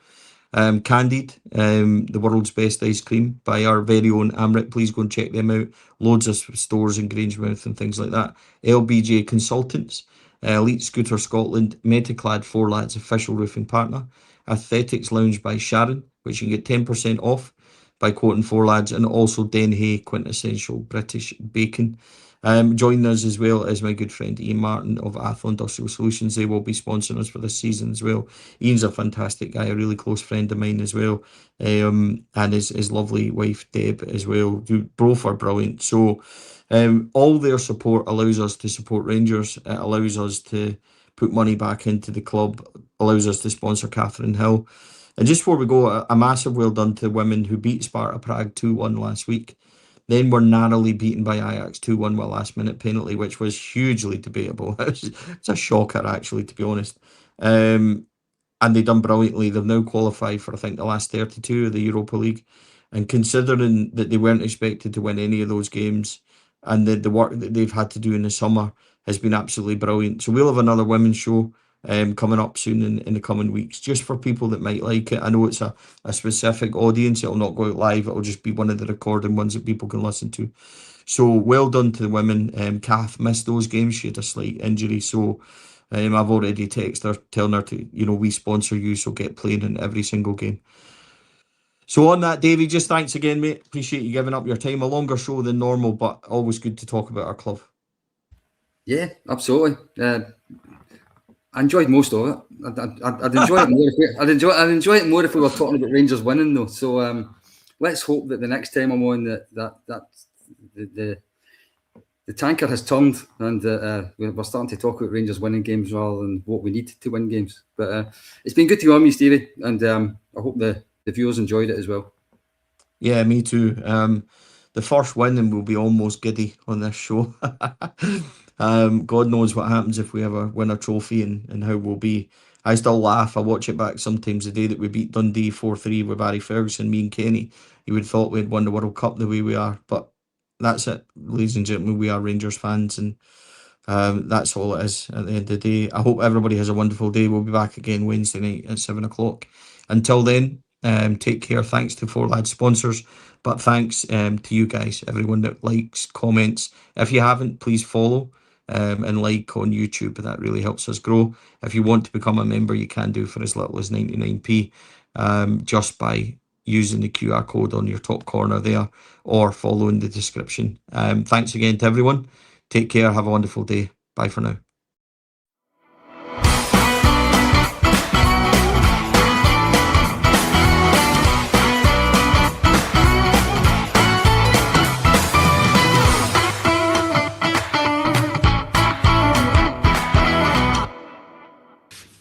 Candid, the world's best ice cream by our very own Amrit. Please go and check them out. Loads of stores in Grangemouth and things like that. LBJ Consultants, Elite Scooter Scotland, Metaclad 4lads official roofing partner. Aesthetics Lounge by Sharon, which you can get 10% off by quoting 4lads, and also Denhay quintessential British bacon. Joining us as well is my good friend Ian Martin of Athlon Industrial Solutions. They will be sponsoring us for this season as well. Ian's a fantastic guy, a really close friend of mine as well, and his lovely wife Deb as well. Both are brilliant. So all their support allows us to support Rangers. It allows us to put money back into the club, allows us to sponsor Catherine Hill. And just before we go, a massive well done to women who beat Sparta Prague 2-1 last week. Then were narrowly beaten by Ajax 2-1 with a last-minute penalty, which was hugely debatable. It's a shocker, actually, to be honest. And they've done brilliantly. They've now qualified for, I think, the last 32 of the Europa League. And considering that they weren't expected to win any of those games, and the work that they've had to do in the summer has been absolutely brilliant. So we'll have another women's show coming up soon in the coming weeks, just for people that might like it. I know it's a specific audience. It'll not go out live. It'll just be one of the recording ones that people can listen to. So well done to the women. Kath missed those games. She had a slight injury. So I've already texted her telling her to, we sponsor you, so get playing in every single game. So on that, Davey, just thanks again, mate. Appreciate you giving up your time. A longer show than normal, but always good to talk about our club. Yeah, absolutely. I enjoyed most of it. I'd enjoy it more. I'd enjoy it more if we were talking about Rangers winning, though. So let's hope that the next time I'm on, that the tanker has turned, and we're starting to talk about Rangers winning games rather than what we need to win games. But it's been good to be on, Stevie, and I hope the viewers enjoyed it as well. Yeah, me too. The first win, and we'll be almost giddy on this show. God knows what happens if we ever win a trophy and how we'll be. I still laugh. I watch it back sometimes the day that we beat Dundee 4-3 with Barry Ferguson, me and Kenny. You would have thought we'd won the World Cup the way we are. But that's it, ladies and gentlemen. We are Rangers fans, and that's all it is at the end of the day. I hope everybody has a wonderful day. We'll be back again Wednesday night at 7 o'clock. Until then, take care. Thanks to 4lads sponsors, but thanks to you guys, everyone that likes, comments. If you haven't, please follow and like on YouTube. That really helps us grow. If you want to become a member, you can do for as little as 99p, just by using the QR code on your top corner there or following the description. Thanks again to everyone. Take care. Have a wonderful day. Bye for now.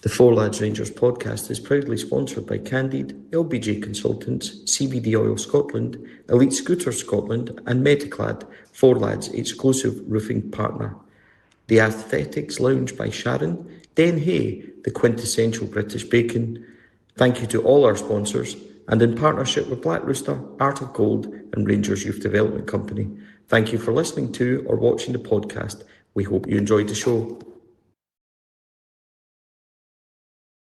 The 4lads Rangers podcast is proudly sponsored by Candid, LBJ Consultants, CBD Oil Scotland, Elite Scooter Scotland, and Metaclad, 4lads exclusive roofing partner. The Aesthetics Lounge by Sharon, Denhay, the quintessential British bacon. Thank you to all our sponsors, and in partnership with Black Rooster, Art of Gold, and Rangers Youth Development Company. Thank you for listening to or watching the podcast. We hope you enjoyed the show.